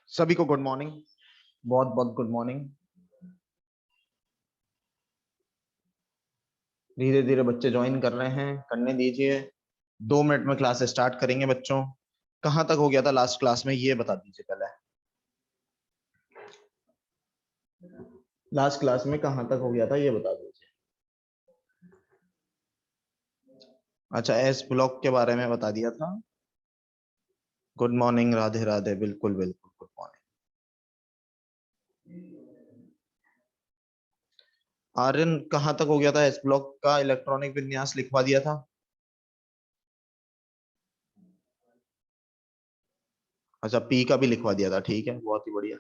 सभी को good morning, बहुत बहुत गुड मॉर्निंग। धीरे धीरे बच्चे ज्वाइन कर रहे हैं, करने दीजिए। 2 मिनट में क्लास स्टार्ट करेंगे। बच्चों, कहाँ तक हो गया था लास्ट क्लास में, ये बता दीजिए पहले। लास्ट क्लास में कहाँ तक हो गया था ये बता दीजिए। अच्छा, एस ब्लॉक के बारे में बता दिया था। गुड मॉर्निंग, राधे राधे, बिल्कुल बिल्कुल गुड मॉर्निंग। आर्यन, कहाँ तक हो गया था एस ब्लॉक का इलेक्ट्रॉनिक विन्यास लिखवा दिया था? अच्छा, पी का भी लिखवा दिया था, ठीक है, बहुत ही बढ़िया।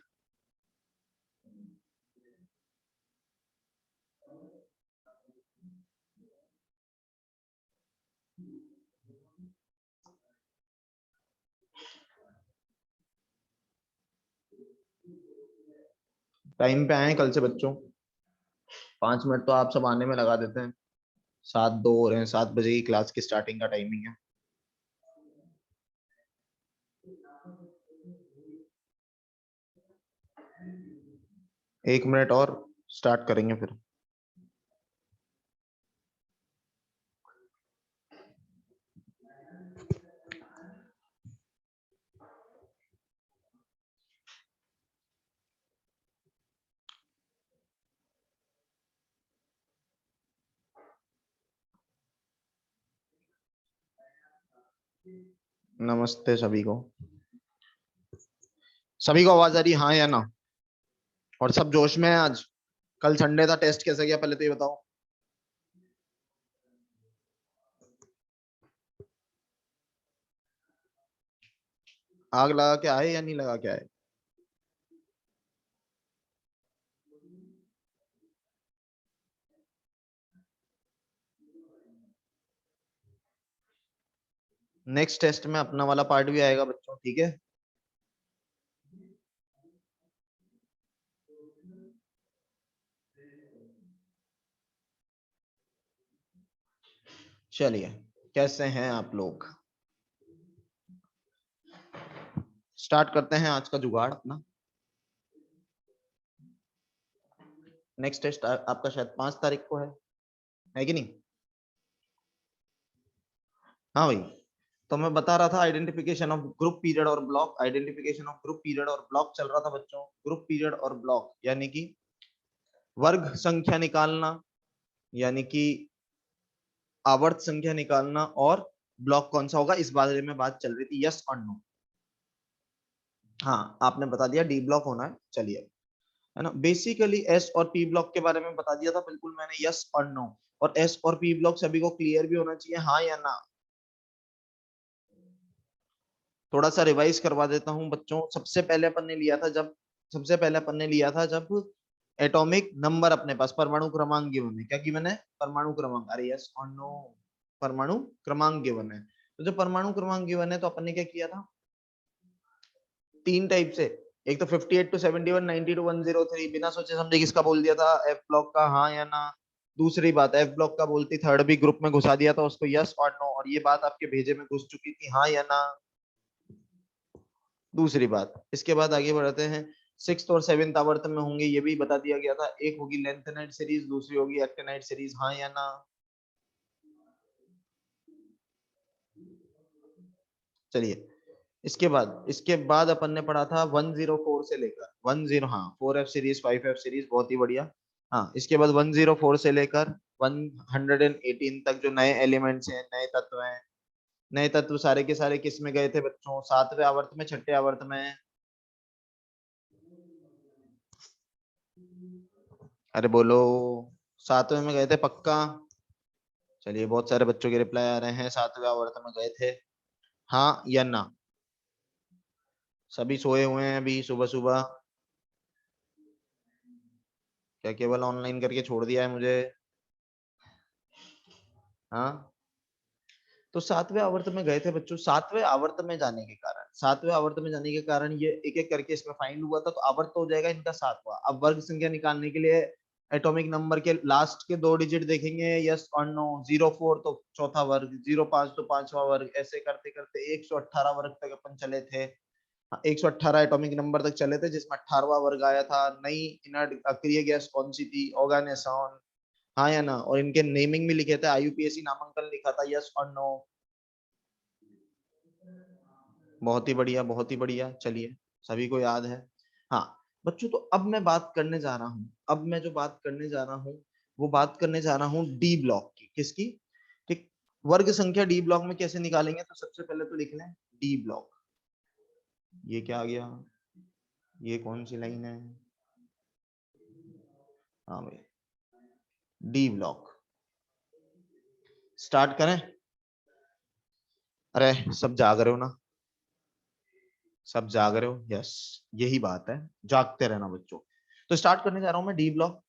टाइम पे आए कल से बच्चों। 5 मिनट तो आप सब आने में लगा देते हैं। 7:02 हो रहे हैं, 7 बजे की क्लास की स्टार्टिंग का टाइमिंग है। 1 मिनट और स्टार्ट करेंगे फिर। नमस्ते सभी को। सभी को आवाज आ रही, हाँ या ना? और सब जोश में है आज? कल संडे था, टेस्ट कैसा गया पहले तो ये बताओ। आग लगा के आए या नहीं लगा के आए? नेक्स्ट टेस्ट में अपना वाला पार्ट भी आएगा बच्चों, ठीक है? चलिए, कैसे हैं आप लोग? स्टार्ट करते हैं आज का जुगाड़ अपना। नेक्स्ट टेस्ट आपका शायद 5 तारीख को है कि नहीं? हाँ भाई। तो मैं बता रहा था आइडेंटिफिकेशन ऑफ ग्रुप पीरियड और block. Identification of group period और ब्लॉक चल रहा था बच्चों। ग्रुप पीरियड और ब्लॉक यानी कि वर्ग संख्या निकालना, यानी कि आवर्त संख्या निकालना, और ब्लॉक कौन सा होगा इस बारे में बात चल रही थी। यस और नो? हाँ, आपने बता दिया डी ब्लॉक होना है। चलिए, है ना, बेसिकली एस और पी ब्लॉक के बारे में बता दिया था बिल्कुल मैंने, यस और नो। और एस और पी ब्लॉक सभी को क्लियर भी होना चाहिए, हाँ या ना? थोड़ा सा रिवाइज करवा देता हूँ बच्चों। सबसे पहले अपन ने लिया था जब, सबसे पहले अपन ने लिया था जब एटॉमिक नंबर अपने पास, परमाणु क्रमांक गिवन है। क्या गिवन है? परमाणु क्रमांक। अरे यस और नो? परमाणु क्रमांक गिवन है। तो जब परमाणु क्रमांक गिवन है तो अपन ने क्या किया था? 3 टाइप से। एक तो 58 to 71, 90 to 103, बिना सोचे समझे किसका बोल दिया था, एफ ब्लॉक का, हाँ या ना? दूसरी बात, एफ ब्लॉक का बोलती थर्ड भी ग्रुप में घुसा दिया था उसको, यस और नो, और ये बात आपके भेजे में घुस चुकी थी, हाँ या ना? दूसरी बात। इसके बाद आगे बढ़ते हैं। 6th और 7th आवर्त में होंगे, ये भी बता दिया गया था। एक होगी लेंथेनाइट सीरीज, दूसरी होगी एक्टिनाइट सीरीज, हाँ या ना? चलिए, इसके बाद अपन ने पढ़ा था 104 से लेकर 10, हाँ, 4F सीरीज, 5F सीरीज, बहुत ही बढ़िया। हाँ, इसके बाद 104 से लेकर 118 तक जो नए एलिमेंट्स हैं, नए तत्व हैं, नए तत्व सारे के सारे किस में गए थे बच्चों? 7वें आवर्त में, छठे आवर्त में? अरे बोलो। 7वें में गए थे पक्का? चलिए, बहुत सारे बच्चों के रिप्लाई आ रहे हैं, 7वें आवर्त में गए थे, हाँ या ना? सभी सोए हुए हैं अभी सुबह सुबह। क्या केवल ऑनलाइन करके छोड़ दिया है मुझे? हाँ, तो सातवें आवर्त में गए थे बच्चों। सातवें आवर्त में जाने के कारण, सातवें आवर्त में जाने के कारण ये एक एक करके इसमें फाइंड हुआ था, तो आवर्त हो जाएगा इनका सातवां। अब वर्ग संख्या निकालने के लिए एटॉमिक नंबर के लास्ट के 2 डिजिट देखेंगे, यस और नो। 04 तो चौथा वर्ग, 05 तो पांचवा वर्ग, ऐसे करते करते 118 वर्ग तक अपन चले थे। 118 एटॉमिक नंबर तक चले थे, जिसमें 18वां वर्ग आया था। नई इनर्ट अक्रिय गैस कौन सी थी? ऑर्गेनेसॉन। हाँ या ना? और इनके नेमिंग भी लिखे थे, आईयूपीएसी नामांकन लिखा था, यस और नो। बहुत ही बढ़िया, बहुत ही बढ़िया। चलिए, सभी को याद है। हाँ बच्चों, तो अब मैं बात करने जा रहा हूँ, अब मैं जो बात करने जा रहा हूँ वो बात करने जा रहा हूँ डी ब्लॉक की। किसकी? ठीक। वर्ग संख्या डी ब्लॉक में कैसे निकालेंगे? तो सबसे पहले तो लिख लें डी ब्लॉक। ये क्या आ गया? ये कौन सी लाइन है? हाँ भाई, डी ब्लॉक। स्टार्ट करें? अरे सब जाग रहे हो ना? सब जाग रहे हो? यस, यही बात है, जागते रहना बच्चों। तो स्टार्ट करने जा रहा हूं मैं डी ब्लॉक।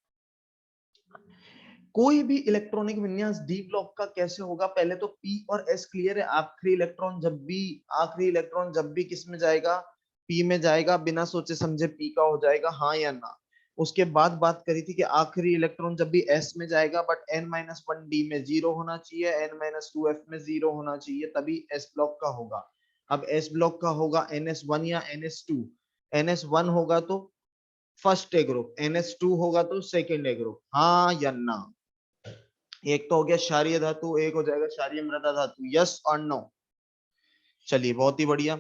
कोई भी इलेक्ट्रॉनिक विन्यास डी ब्लॉक का कैसे होगा? पहले तो पी और एस क्लियर है। आखिरी इलेक्ट्रॉन जब भी किस में जाएगा? पी में जाएगा, बिना सोचे समझे पी का हो जाएगा, हाँ या ना? उसके बाद बात करी थी कि आखिरी इलेक्ट्रॉन जब भी एस में जाएगा, बट n-1 डी में 0 होना चाहिए, n-2 एफ में 0 होना चाहिए, तभी एस ब्लॉक का होगा। अब एस ब्लॉक का होगा ns1 या ns2। ns1 होगा तो फर्स्ट ए ग्रुप, ns2 होगा तो सेकेंड ए ग्रुप, हाँ या ना? एक तो हो गया क्षारीय धातु, एक हो जाएगा क्षारीय मृदा धातु, यस और नो? चलिए, बहुत ही बढ़िया।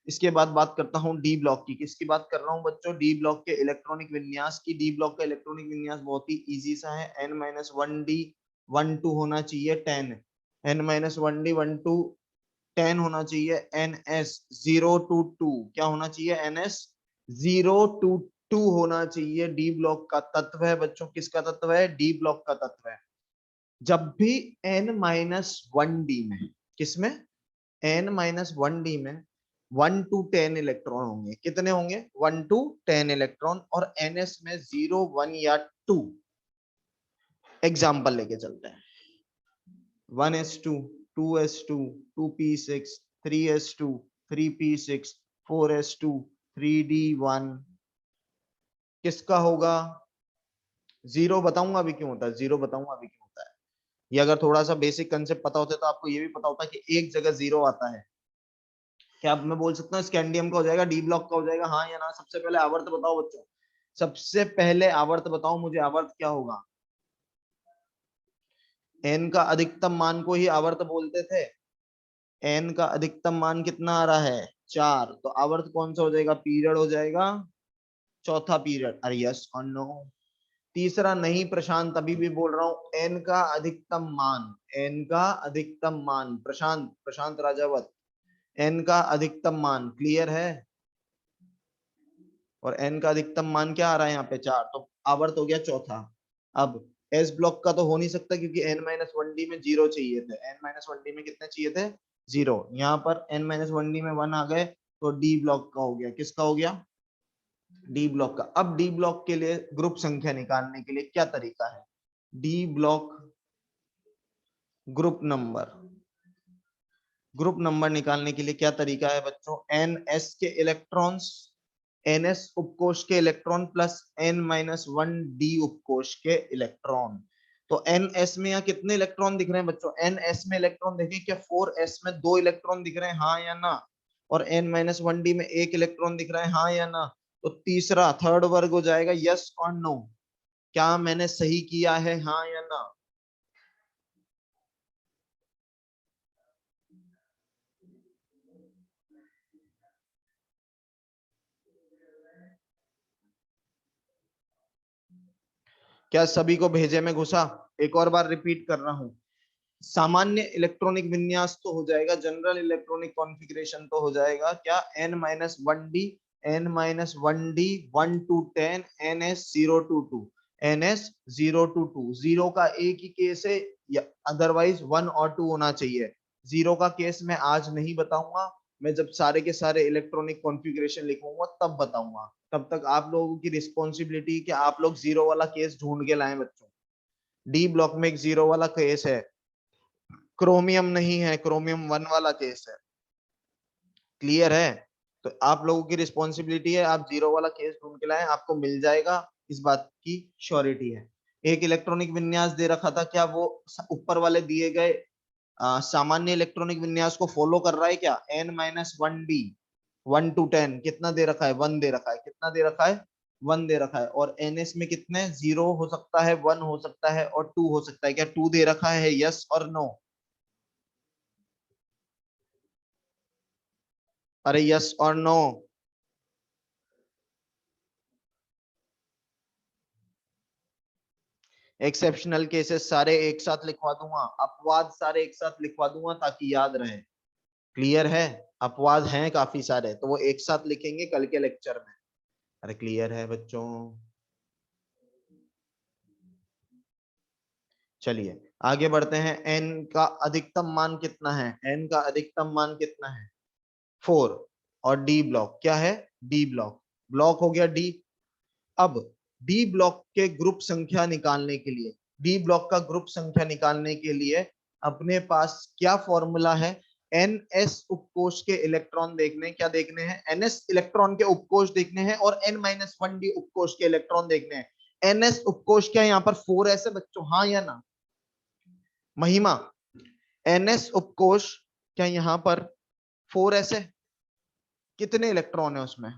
इसके बाद बात करता हूँ डी ब्लॉक की। किसकी बात कर रहा हूँ बच्चों? डी ब्लॉक के इलेक्ट्रॉनिक विन्यास की। डी ब्लॉक का इलेक्ट्रॉनिक विन्यास बहुत ही इजी सा है। n-1d 1 2 होना चाहिए 10, n-1d 1 2 10 होना चाहिए, ns 0 to 2 क्या होना चाहिए? ns 0 to 2 होना चाहिए। डी ब्लॉक का तत्व है बच्चों। किसका तत्व है? डी ब्लॉक का तत्व है। जब भी n-1d में, किसमें? n-1d में 1 to 10 इलेक्ट्रॉन होंगे। कितने होंगे? 1 to 10 इलेक्ट्रॉन। और ns में 0 1 या 2। एग्जाम्पल लेके चलते हैं। 1s2 2s2 2p6 3s2 3p6 4s2 3d1 किसका होगा? 0 बताऊंगा अभी क्यों होता है, 0 बताऊंगा अभी क्यों होता है। ये अगर थोड़ा सा बेसिक कंसेप्ट पता होता तो आपको ये भी पता होता कि एक जगह 0 आता है। क्या अब मैं बोल सकता हूँ स्कैंडियम का हो जाएगा, डी ब्लॉक का हो जाएगा, हाँ या ना? सबसे पहले आवर्त बताओ बच्चों, सबसे पहले आवर्त बताओ मुझे। आवर्त क्या होगा? एन का अधिकतम मान को ही आवर्त बोलते थे। एन का अधिकतम मान कितना आ रहा है? 4। तो आवर्त कौन सा हो जाएगा? पीरियड हो जाएगा, चौथा पीरियड। अरे यस और नो? तीसरा नहीं प्रशांत, अभी भी बोल रहा हूं, एन का अधिकतम मान, एन का अधिकतम मान, प्रशांत, प्रशांत राजावत, एन का अधिकतम मान क्लियर है? और एन का अधिकतम मान क्या आ रहा है यहाँ पे? 4। तो आवर्त हो गया चौथा। अब एस ब्लॉक का तो हो नहीं सकता, क्योंकि n-1d में 0 चाहिए थे। n-1d में कितने चाहिए थे? 0। यहाँ पर n-1d में 1 आ गए, तो डी ब्लॉक का हो गया। किसका हो गया? डी ब्लॉक का। अब डी ब्लॉक के लिए ग्रुप संख्या निकालने के लिए क्या तरीका है? D block group number, group number निकालने के लिए क्या तरीका है बच्चों? ns के इलेक्ट्रॉन्स, ns उपकोष के इलेक्ट्रॉन प्लस n-1d उपकोष के इलेक्ट्रॉन। तो ns में यहाँ कितने इलेक्ट्रॉन दिख रहे हैं बच्चों? ns में इलेक्ट्रॉन देखें, क्या 4s में 2 इलेक्ट्रॉन दिख रहे हैं, हाँ या ना? और n-1d में 1 इलेक्ट्रॉन दिख रहा है, हाँ या ना? तो तीसरा, थर्ड वर्ग हो जाएगा, यस और नो? क्या मैंने सही किया है, हाँ या ना? क्या सभी को भेजे में घुसा? एक और बार रिपीट कर रहा हूं। सामान्य इलेक्ट्रॉनिक विन्यास तो हो जाएगा, जनरल इलेक्ट्रॉनिक कॉन्फ़िगरेशन तो हो जाएगा क्या? n-1d, n-1d 1 to 10, ns 0 to 2, ns 0 to 2। 0 का एक ही केस है, या अदरवाइज 1 और 2 होना चाहिए। 0 का केस मैं आज नहीं बताऊंगा, मैं जब सारे के सारे इलेक्ट्रॉनिक कॉन्फ़िगरेशन लिखूंगा तब बताऊंगा। तब तक आप लोगों की रिस्पॉन्सिबिलिटी कि आप लोग जीरो वाला केस ढूंढ के लाएं बच्चों। डी ब्लॉक में एक जीरो वाला केस है, क्रोमियम नहीं है, क्रोमियम 1 वाला केस है। क्लियर है? तो आप लोगों की रिस्पॉन्सिबिलिटी है, आप जीरो वाला केस ढूंढ के लाएं, आपको मिल जाएगा, इस बात की श्योरिटी है। एक इलेक्ट्रॉनिक विन्यास दे रखा था, क्या वो ऊपर वाले दिए गए सामान्य इलेक्ट्रॉनिक विन्यास को फॉलो कर रहा है क्या? n-1d 1 to 10 कितना दे रखा है? 1 दे रखा है। कितना दे रखा है? 1 दे रखा है। और ns में कितने? 0 हो सकता है, 1 हो सकता है और 2 हो सकता है। क्या 2 दे रखा है? यस और नो? अरे यस और नो? एक्सेप्शनल केसेस सारे एक साथ लिखवा दूंगा, अपवाद सारे एक साथ लिखवा दूंगा ताकि याद रहे। क्लियर है? अपवाद हैं काफी सारे, तो वो एक साथ लिखेंगे कल के लेक्चर में। अरे क्लियर है बच्चों? चलिए आगे बढ़ते हैं। n का अधिकतम मान कितना है? n का अधिकतम मान कितना है? 4। और डी ब्लॉक क्या है? डी ब्लॉक, ब्लॉक हो गया डी। अब डी ब्लॉक के ग्रुप संख्या निकालने के लिए, डी ब्लॉक का ग्रुप संख्या निकालने के लिए अपने पास क्या फॉर्मूला है? ns उपकोष के इलेक्ट्रॉन देखने, क्या देखने हैं? ns इलेक्ट्रॉन के उपकोष देखने हैं और n-1d उपकोष के इलेक्ट्रॉन देखने हैं। ns उपकोष क्या यहाँ पर 4s है बच्चों? हाँ या ना? महिमा, ns उपकोष क्या यहाँ पर 4s है? कितने इलेक्ट्रॉन है उसमें?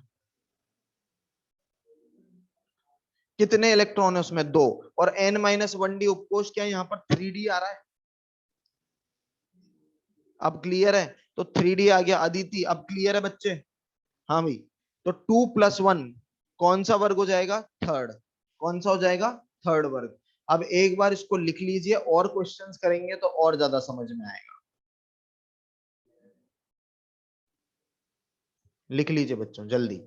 कितने इलेक्ट्रॉन है उसमें? 2। और n-1d उपकोष क्या यहाँ पर 3d आ रहा है? अब क्लियर है? तो 3d आ गया अदिति। अब क्लियर है बच्चे? हाँ भाई। तो 2+1 कौन सा वर्ग हो जाएगा? थर्ड। कौन सा हो जाएगा? थर्ड वर्ग। अब एक बार इसको लिख लीजिए, और क्वेश्चंस करेंगे तो और ज्यादा समझ में आएगा। लिख लीजिए बच्चों जल्दी।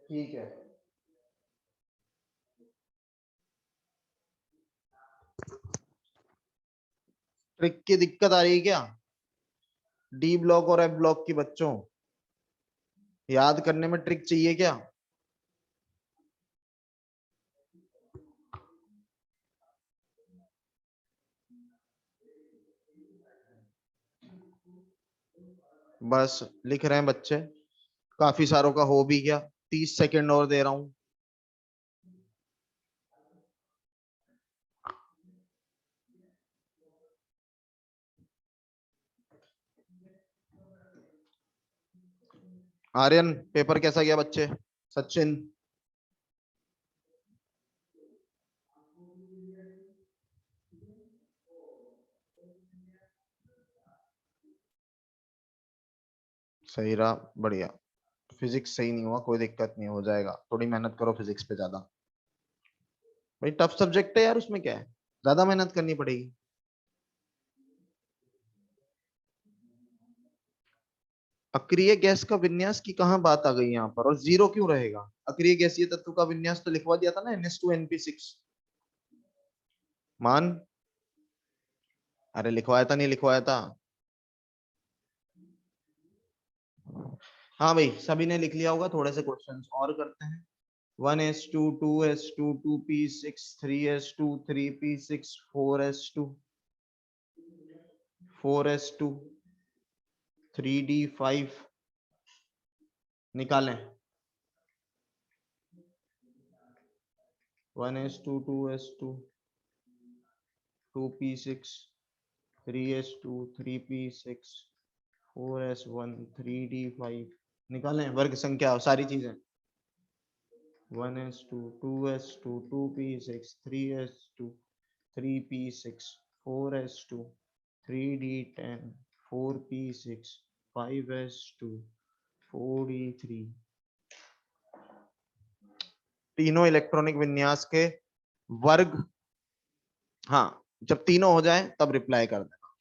ठीक है। ट्रिक की दिक्कत आ रही है क्या? डी ब्लॉक और एफ ब्लॉक की बच्चों याद करने में ट्रिक चाहिए क्या? बस लिख रहे हैं बच्चे, काफी सारों का हो भी गया। 30 सेकंड और दे रहा हूं। आर्यन पेपर कैसा गया बच्चे? सचिन? सही रहा, बढ़िया। फिजिक्स सही नहीं हुआ, कोई दिक्कत नहीं, हो जाएगा। थोड़ी मेहनत करो फिजिक्स पे ज्यादा। भाई टफ सब्जेक्ट है यार, उसमें क्या है, ज्यादा मेहनत करनी पड़ेगी। अक्रिय गैस का विन्यास की कहाँ बात आ गई यहाँ पर, और जीरो क्यों रहेगा? अक्रिय गैसीय तत्व का विन्यास तो लिखवा दिया था ना, NH2 NP6। मान, अरे लिखवाया था नहीं लिखवाया था? हाँ भाई सभी ने लिख लिया होगा। थोड़े से क्वेश्चंस और करते हैं। 1s2 2s2 2p6 3s2 3p6 4s2 4s2 3d5 निकालें। 1s2 2s2 2p6 3s2 3p6 4s1 3d5 निकालें वर्ग संख्या सारी चीजें। 1s2 2s2 2p6 3s2 3p6 4s2 3d10 4p6 5s2 4e3 तीनों इलेक्ट्रॉनिक विन्यास के वर्ग। हाँ, जब तीनों हो जाए तब रिप्लाई कर देना।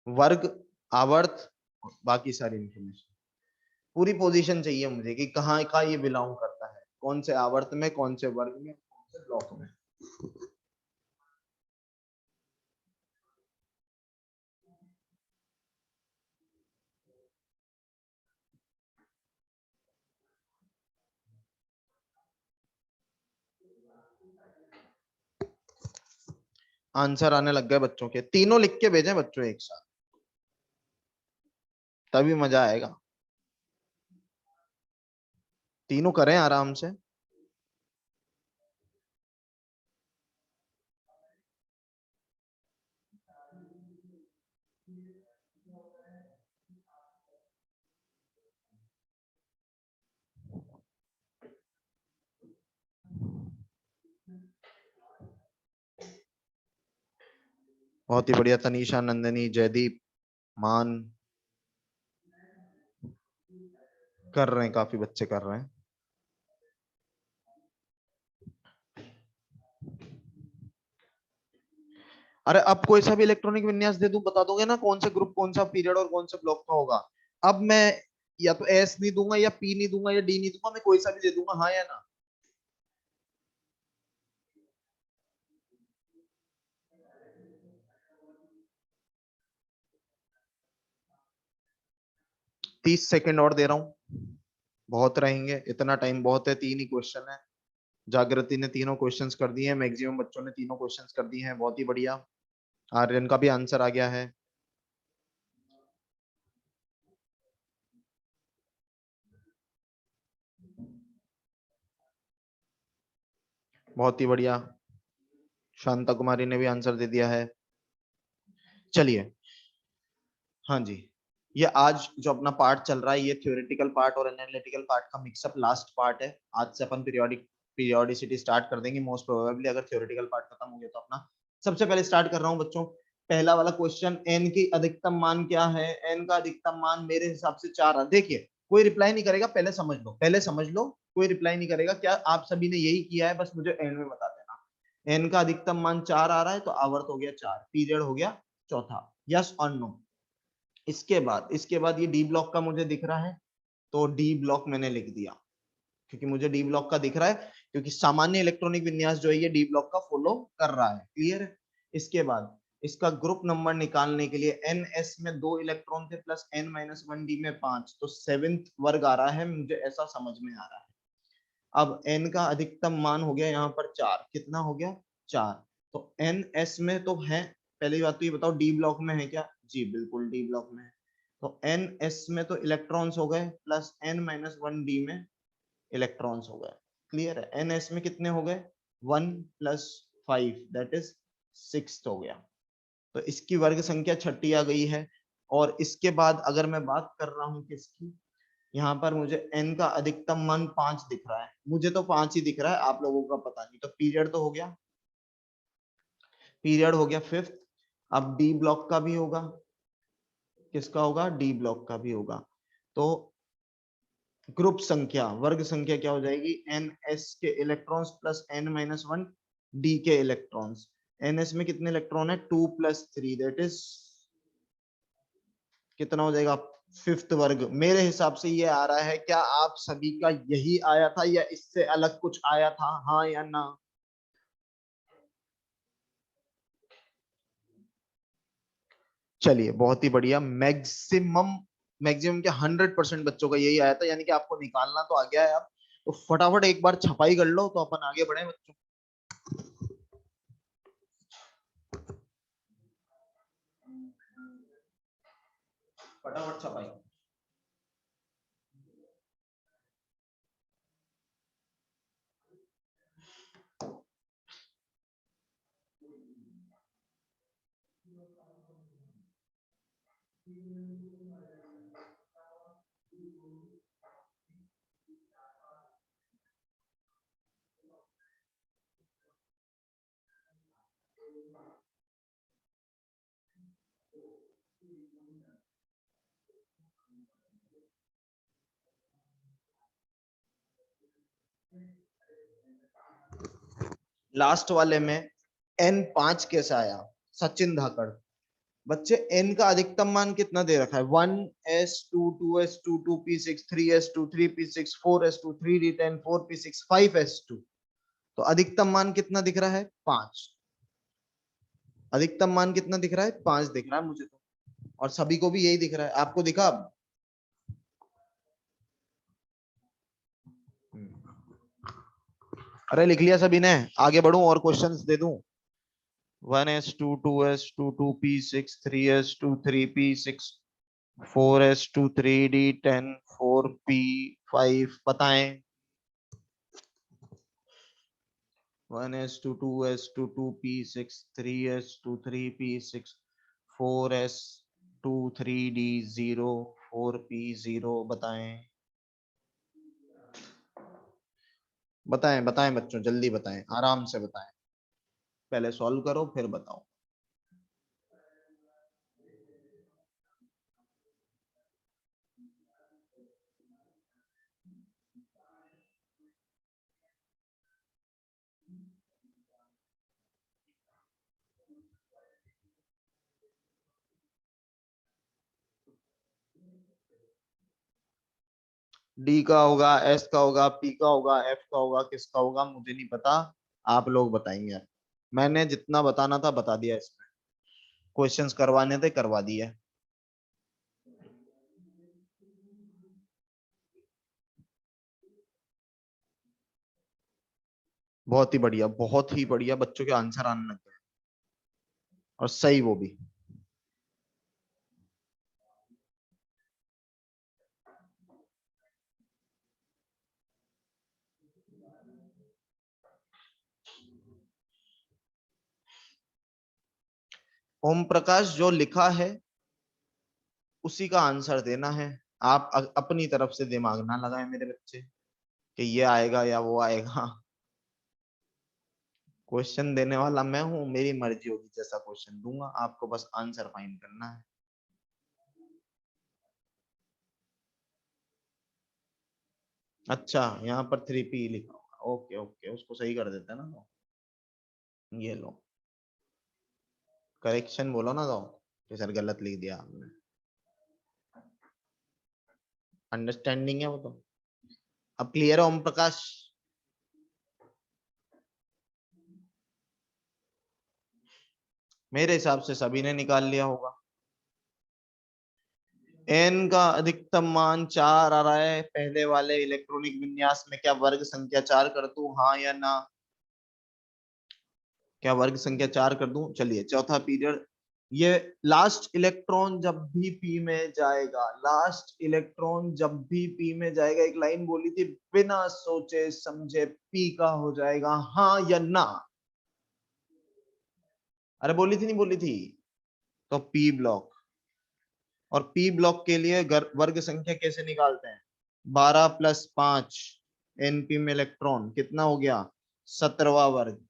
वर्ग, आवर्त, बाकी सारी इंफॉर्मेशन, पूरी पोजीशन चाहिए मुझे कि कहाँ का ये बिलोंग करता है, कौन से आवर्त में, कौन से वर्ग में, कौन से ब्लॉक में। आंसर आने लग गए बच्चों के, तीनों लिख के भेजें बच्चों एक साथ, तभी मजा आएगा। तीनों करें आराम से। बहुत ही बढ़िया, तनीषा, नंदिनी, जयदीप, मान, कर रहे हैं, काफी बच्चे कर रहे हैं। अरे अब कोई सा भी इलेक्ट्रॉनिक विन्यास दे दूं, बता दोगे ना कौन से ग्रुप, कौन सा पीरियड और कौन से ब्लॉक का होगा। अब मैं या तो एस नहीं दूंगा, या पी नहीं दूंगा, या डी नहीं दूंगा, मैं कोई सा भी दे दूंगा, हाँ या ना। 30 सेकंड और दे रहा हूँ, बहुत रहेंगे, इतना टाइम बहुत है, तीन ही क्वेश्चन है। जागृति ने तीनों क्वेश्चंस कर दिए हैं, मैक्सिमम बच्चों ने तीनों क्वेश्चंस कर दिए हैं, बहुत ही बढ़िया। आर्यन का भी आंसर आ गया है। बहुत ही बढ़िया, शांता कुमारी ने भी आंसर दे दिया है। चलिए, हाँ जी, ये आज जो अपना पार्ट चल रहा है, ये थ्योरेटिकल पार्ट और एनालिटिकल पार्ट का मिक्सअप लास्ट पार्ट है। आज से अपन पीरियोडिसिटी स्टार्ट कर देंगे मोस्ट प्रोबेबली, अगर थ्योरेटिकल पार्ट खत्म हो गया तो अपना। सबसे पहले स्टार्ट कर रहा हूँ बच्चों, पहला वाला क्वेश्चन, एन की अधिकतम मान क्या है। एन का अधिकतम मान मेरे हिसाब से 4 है। देखिए, कोई रिप्लाई नहीं करेगा, पहले समझ लो, पहले समझ लो, कोई रिप्लाई नहीं करेगा। क्या आप सभी ने यही किया है, बस मुझे एंड में बता देना। एन का अधिकतम मान 4 आ रहा है, तो आवर्त हो गया 4, पीरियड हो गया चौथा। यस और नो। इसके बाद ये डी ब्लॉक का मुझे दिख रहा है, तो डी ब्लॉक मैंने लिख दिया, क्योंकि मुझे डी ब्लॉक का दिख रहा है, क्योंकि सामान्य इलेक्ट्रॉनिक विन्यास जो है ये डी ब्लॉक का फॉलो कर रहा है। क्लियर है। इसके बाद इसका ग्रुप नंबर निकालने के लिए, एन एस में 2 इलेक्ट्रॉन थे, plus n minus one d में 5, तो 7th वर्ग आ रहा है, मुझे ऐसा समझ में आ रहा है। अब n का अधिकतम मान हो गया यहाँ पर 4, कितना हो गया 4, तो एन एस में तो है। पहली बात तो ये बताओ, डी ब्लॉक में है क्या, जी बिल्कुल डी ब्लॉक में है। तो एन एस में तो इलेक्ट्रॉन्स हो गए, plus n minus one d में इलेक्ट्रॉन्स हो गए। क्लियर है। एन एस में कितने हो गए, 1 + 5 दैट इज 6 हो गया। तो इसकी वर्ग संख्या छठी आ गई है। और इसके बाद अगर मैं बात कर रहा हूँ किसकी, यहाँ पर मुझे n का अधिकतम मान 5 दिख रहा है, मुझे तो 5 ही दिख रहा है, आप लोगों का पता नहीं। तो पीरियड तो हो गया, पीरियड हो गया 5th। अब डी ब्लॉक का भी होगा, किसका होगा, डी ब्लॉक का भी होगा। तो ग्रुप संख्या, वर्ग संख्या क्या हो जाएगी, एन एस के electrons plus n minus one d के इलेक्ट्रॉन्स। एन एस में कितने इलेक्ट्रॉन है, 2 + 3 दैट इज कितना हो जाएगा, 5th वर्ग। मेरे हिसाब से ये आ रहा है, क्या आप सभी का यही आया था या इससे अलग कुछ आया था, हाँ या ना। चलिए, बहुत ही बढ़िया, मैक्सिमम मैक्सिमम क्या 100% बच्चों का यही आया था, यानी कि आपको निकालना तो आ गया है। अब तो फटाफट एक बार छपाई कर लो, तो अपन आगे बढ़े बच्चों। फटाफट छपाई। लास्ट वाले में n5 कैसे आया? सचिन धाकड़। बच्चे n का अधिकतम मान कितना दे रखा है? 1s2 2s2 2p6 3s2 3p6 4s2 3d10 4p6 5s2। तो अधिकतम मान कितना दिख रहा है? 5। अधिकतम मान कितना दिख रहा है? 5 दिख रहा है मुझे तो, और सभी को भी यही दिख रहा है। आपको दिखा? अब अरे लिख लिया सभी ने? आगे बढ़ूं और क्वेश्चंस दे दूं? 1s2 2s2 2p6 3s2 3p6 4s2 3d10 4p5 बताएं। 1s2 2s2 2p6 3s2 3p6 4s2 3d0 4p0 बताएं। बताएं बताएं बच्चों, जल्दी बताएं, आराम से बताएं। पहले सॉल्व करो फिर बताओ। डी का होगा, एस का होगा, पी का होगा, एफ का होगा, किसका होगा मुझे नहीं पता, आप लोग बताएंगे। मैंने जितना बताना था बता दिया, इसमें क्वेश्चंस करवाने थे करवा दिए। बहुत ही बढ़िया, बहुत ही बढ़िया, बच्चों के आंसर आने लग गए, और सही वो भी। ओम प्रकाश, जो लिखा है उसी का आंसर देना है। आप अपनी तरफ से दिमाग ना लगाएं मेरे बच्चे, कि ये आएगा या वो आएगा। क्वेश्चन देने वाला मैं हूं, मेरी मर्जी होगी जैसा क्वेश्चन दूंगा, आपको बस आंसर फाइंड करना है। अच्छा, यहाँ पर 3p लिखा होगा, ओके ओके, उसको सही कर देते हैं ना। तो ये लो, करेक्शन बोलो ना, तो कि सर गलत लिख दिया आपने। अंडरस्टैंडिंग है वो तो। अब क्लियर है ओम प्रकाश? मेरे हिसाब से सभी ने निकाल लिया होगा। n का अधिकतम मान 4 आ रहा है पहले वाले इलेक्ट्रॉनिक विन्यास में, क्या वर्ग संख्या 4 कर दूं, हाँ या ना? क्या वर्ग संख्या 4 कर दूं? चलिए, चौथा पीरियड, ये लास्ट इलेक्ट्रॉन जब भी p में जाएगा, लास्ट इलेक्ट्रॉन जब भी p में जाएगा, एक लाइन बोली थी, बिना सोचे समझे p का हो जाएगा, हाँ या ना? अरे बोली थी नहीं बोली थी? तो p ब्लॉक, और p ब्लॉक के लिए वर्ग संख्या कैसे निकालते हैं? 12 + 5 np में इलेक्ट्रॉन कितना हो गया? 17वां वर्ग।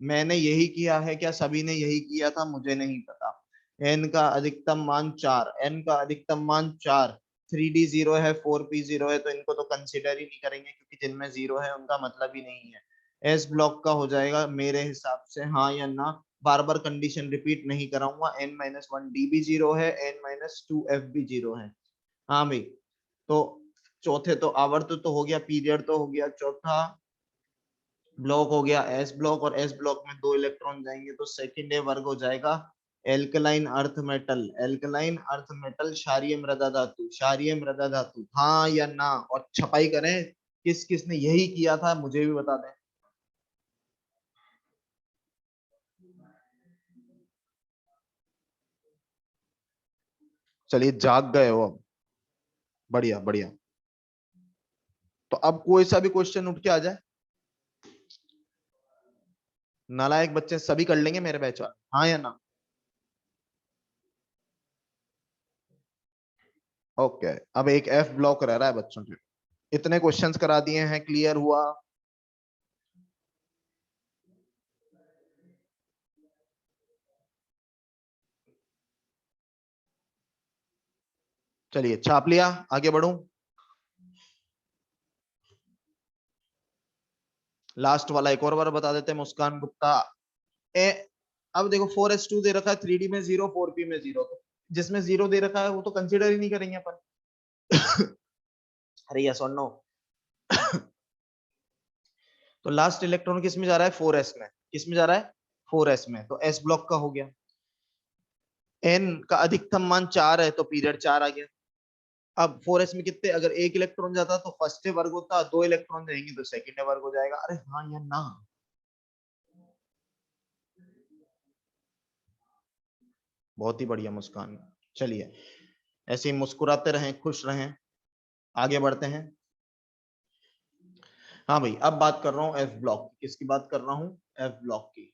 मैंने यही किया है क्या? सभी ने यही किया था? मुझे नहीं पता। n का अधिकतम मान 4, n का अधिकतम मान 4, 3d0 है 4p0 है, तो इनको तो कंसिडर ही नहीं करेंगे, क्योंकि जिनमें जीरो है उनका मतलब ही नहीं है। एस ब्लॉक का हो जाएगा मेरे हिसाब से हाँ या ना। बार बार कंडीशन रिपीट नहीं कराऊंगा। n-1 डी भी जीरो है, n-2 एफ भी जीरो है। हाँ भाई, तो चौथे तो आवर्त तो हो गया, पीरियड तो हो गया, चौथा ब्लॉक हो गया एस ब्लॉक, और एस ब्लॉक में 2 इलेक्ट्रॉन जाएंगे, तो सेकेंड ए वर्ग हो जाएगा alkaline earth metal, alkaline earth metal, क्षारीय मृदा धातु, क्षारीय मृदा धातु, हाँ या ना? और छपाई करें, किस किस ने यही किया था मुझे भी बता दें। चलिए, जाग गए हो अब, बढ़िया बढ़िया। तो अब कोई सा भी क्वेश्चन उठ के आ जाए, नालायक बच्चे सभी कर लेंगे मेरे बैच वाले, हाँ या ना? ओके, अब एक एफ ब्लॉक रह रहा है बच्चों के। इतने क्वेश्चंस करा दिए हैं, क्लियर हुआ? चलिए, छाप लिया, आगे बढ़ूं? लास्ट वाला एक और बार बता देते हैं, मुस्कान गुप्ता। अब देखो 4s2 दे रखा है, 3D में 0, 4p में 0, तो जिसमें 0 दे रखा है वो तो कंसीडर ही नहीं करेंगे अपन। अरे यस और नो। तो लास्ट इलेक्ट्रॉन किस में जा रहा है? 4s में। किस में जा रहा है? 4s में। तो s ब्लॉक का हो गया। n का अधिकतम मान 4 है तो पीरियड 4 आ गया। अब 4s में कितने, अगर एक इलेक्ट्रॉन जाता तो फर्स्ट वर्ग होता, 2 इलेक्ट्रॉन जाएंगे तो सेकंड वर्ग हो जाएगा। अरे हाँ या ना? बहुत ही बढ़िया मुस्कान। चलिए ऐसे ही मुस्कुराते रहें, खुश रहें, आगे बढ़ते हैं। हाँ भाई, अब बात कर रहा हूँ एफ ब्लॉक। किसकी बात कर रहा हूँ? एफ ब्लॉक की।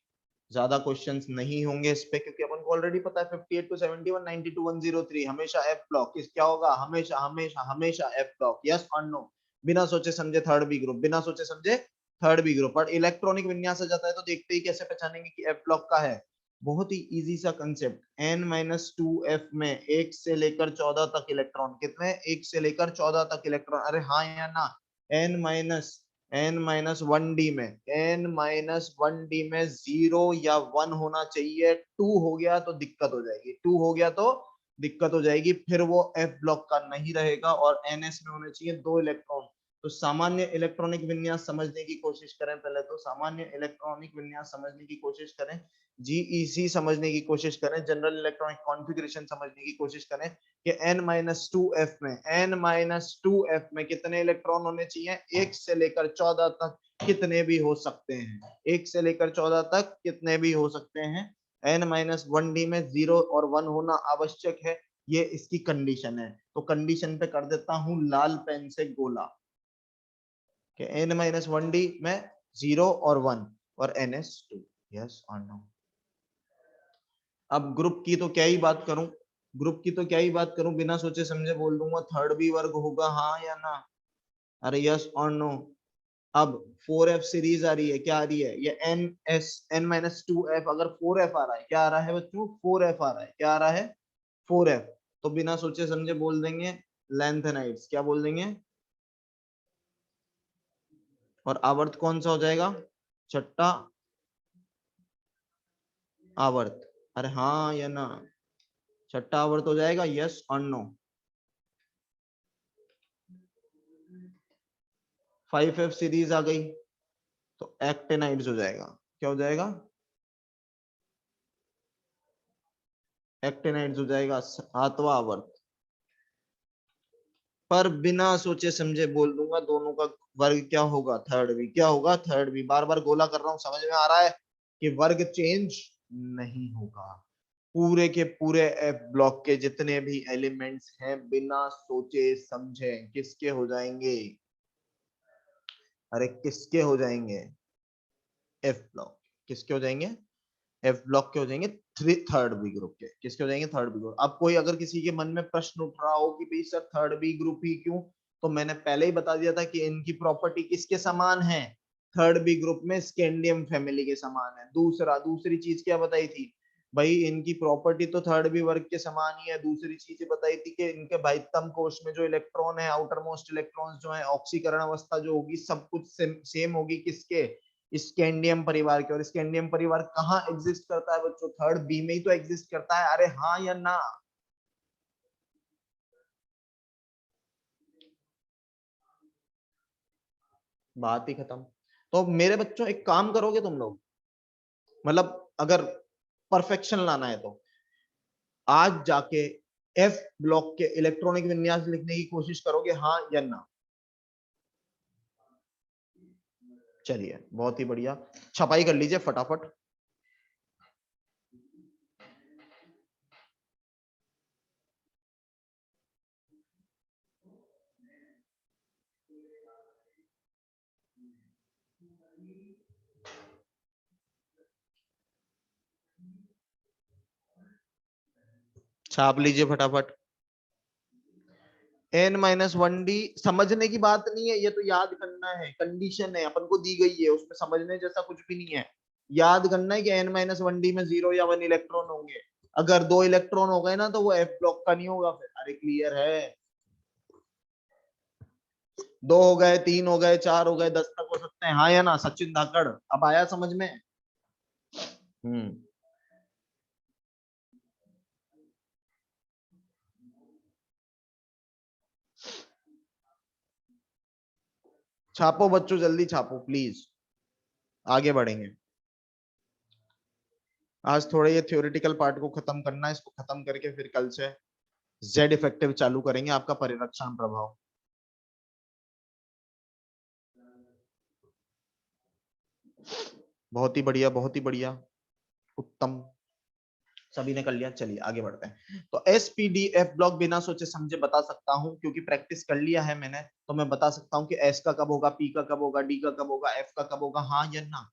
ज्यादा क्वेश्चंस नहीं होंगे इस पे क्योंकि अपन को ऑलरेडी पता है 58 to 71, 90 to 103 हमेशा एफ ब्लॉक। किस क्या होगा? हमेशा हमेशा हमेशा एफ ब्लॉक। यस और नो? बिना सोचे समझे थर्ड बी ग्रुप, बिना सोचे समझे थर्ड बी ग्रुप। और इलेक्ट्रॉनिक विन्यास आ जाता है तो देखते ही कैसे पहचानेंगे कि एफ ब्लॉक का है? बहुत ही इजी सा कंसेप्ट। n-2f में 1 से लेकर 14 तक इलेक्ट्रॉन। कितने? 1 से लेकर 14 तक इलेक्ट्रॉन। अरे हाँ या ना? n-1d में, n-1d में 0 या 1 होना चाहिए। 2 हो गया तो दिक्कत हो जाएगी, 2 हो गया तो दिक्कत हो जाएगी, फिर वो एफ ब्लॉक का नहीं रहेगा। और ns में होने चाहिए 2 इलेक्ट्रॉन। तो सामान्य इलेक्ट्रॉनिक विन्यास समझने की कोशिश करें। पहले तो सामान्य इलेक्ट्रॉनिक विन्यास समझने की कोशिश करें, जीईसी समझने की कोशिश करें, जनरल इलेक्ट्रॉनिक कॉन्फ़िगरेशन समझने की कोशिश करें कि n-2f में, n-2f में कितने इलेक्ट्रॉन होने चाहिए? 1 से लेकर 14 तक कितने भी हो सकते हैं, 1 से लेकर 14 तक कितने भी हो सकते हैं। n-1d में 0 और 1 होना आवश्यक है, ये इसकी कंडीशन है। तो कंडीशन पे कर देता हूं लाल पेन से गोला कि n-1d में 0 और 1 और ns2। यस और नो? अब ग्रुप की तो क्या ही बात करूं, ग्रुप की तो क्या ही बात करूं, बिना सोचे समझे बोल दूंगा थर्ड बी वर्ग होगा। हाँ या ना? अरे यस और नो? अब 4f सीरीज आ रही है, क्या आ रही है? ये n-2f, अगर 4f आ रहा है, क्या आ रहा है बच्चों? 4f आ रहा है। क्या आ रहा है? 4f। तो बिना सोचे समझे बोल देंगे लैंथेनाइड्स। क्या बोल देंगे? और आवर्त कौन सा हो जाएगा? छठा आवर्त। अरे हाँ या ना? छठा आवर्त हो जाएगा। यस और नो? 5f सीरीज आ गई तो एक्टेनाइड्स हो जाएगा। क्या हो जाएगा? एक्टेनाइड्स हो जाएगा, सातवां आवर्त। पर बिना सोचे समझे बोल दूंगा दोनों का वर्ग क्या होगा? Third B. क्या होगा? Third B. बार बार गोला कर रहा हूं, समझ में आ रहा है कि वर्ग चेंज नहीं होगा। पूरे के पूरे एफ ब्लॉक के जितने भी एलिमेंट्स हैं बिना सोचे समझे किसके हो जाएंगे? अरे किसके हो जाएंगे? F block. किसके हो जाएंगे? एफ ब्लॉक के हो जाएंगे। थर्ड बी ग्रुप के। किसके हो जाएंगे? Third B group. अब कोई अगर किसी के मन में प्रश्न उठ रहा हो कि भाई सर थर्ड बी ग्रुप ही क्यों, तो मैंने पहले ही बता दिया था कि इनकी प्रॉपर्टी किसके समान है? थर्ड बी ग्रुप में स्कैंडियम फैमिली के समान है। दूसरी चीज क्या बताई थी भाई? इनकी प्रॉपर्टी तो थर्ड बी वर्ग के समान ही है। दूसरी चीज बताई थी कि इनके बाह्यतम कोश में जो इलेक्ट्रॉन है, आउटर मोस्ट इलेक्ट्रॉन जो है, ऑक्सीकरण अवस्था जो होगी सब कुछ सेम होगी। किसके? स्कैंडियम परिवार के। और स्कैंडियम परिवार कहाँ एग्जिस्ट करता है बच्चों? थर्ड बी में ही तो एग्जिस्ट करता है। अरे हाँ या ना? बात ही खत्म। तो मेरे बच्चों एक काम करोगे तुम लोग, मतलब अगर परफेक्शन लाना है तो आज जाके एफ ब्लॉक के इलेक्ट्रॉनिक विन्यास लिखने की कोशिश करोगे? हाँ या ना? चलिए बहुत ही बढ़िया, छपाई कर लीजिए फटाफट। छाप लीजिए फटाफट। n-1d समझने की बात नहीं है, ये तो याद करना है। कंडीशन है अपन को दी गई है, उसमें समझने जैसा कुछ भी नहीं है। याद करना है कि n-1d में 0 या 1 इलेक्ट्रॉन होंगे। अगर 2 इलेक्ट्रॉन हो गए ना तो वो एफ ब्लॉक का नहीं होगा फिर। अरे क्लियर है? 2 हो गए, 3 हो गए, 4 हो गए, 10 तक हो सकते हैं, हाँ या ना सचिन धाकड़? अब आया समझ में? हम्म। छापो बच्चों, जल्दी छापो प्लीज, आगे बढ़ेंगे। आज थोड़ा ये थ्योरेटिकल पार्ट को खत्म करना है, इसको खत्म करके फिर कल से जेड इफेक्टिव चालू करेंगे, आपका परिरक्षण प्रभाव। बहुत ही बढ़िया, बहुत ही बढ़िया, उत्तम, सभी ने कर लिया। चलिए आगे बढ़ते हैं। तो एसपीडीएफ ब्लॉक बिना सोचे समझे बता सकता हूं, क्योंकि प्रैक्टिस कर लिया है मैंने, तो मैं बता सकता हूं कि एस का कब होगा, पी का कब होगा, डी का कब होगा, एफ का कब होगा, हाँ या ना?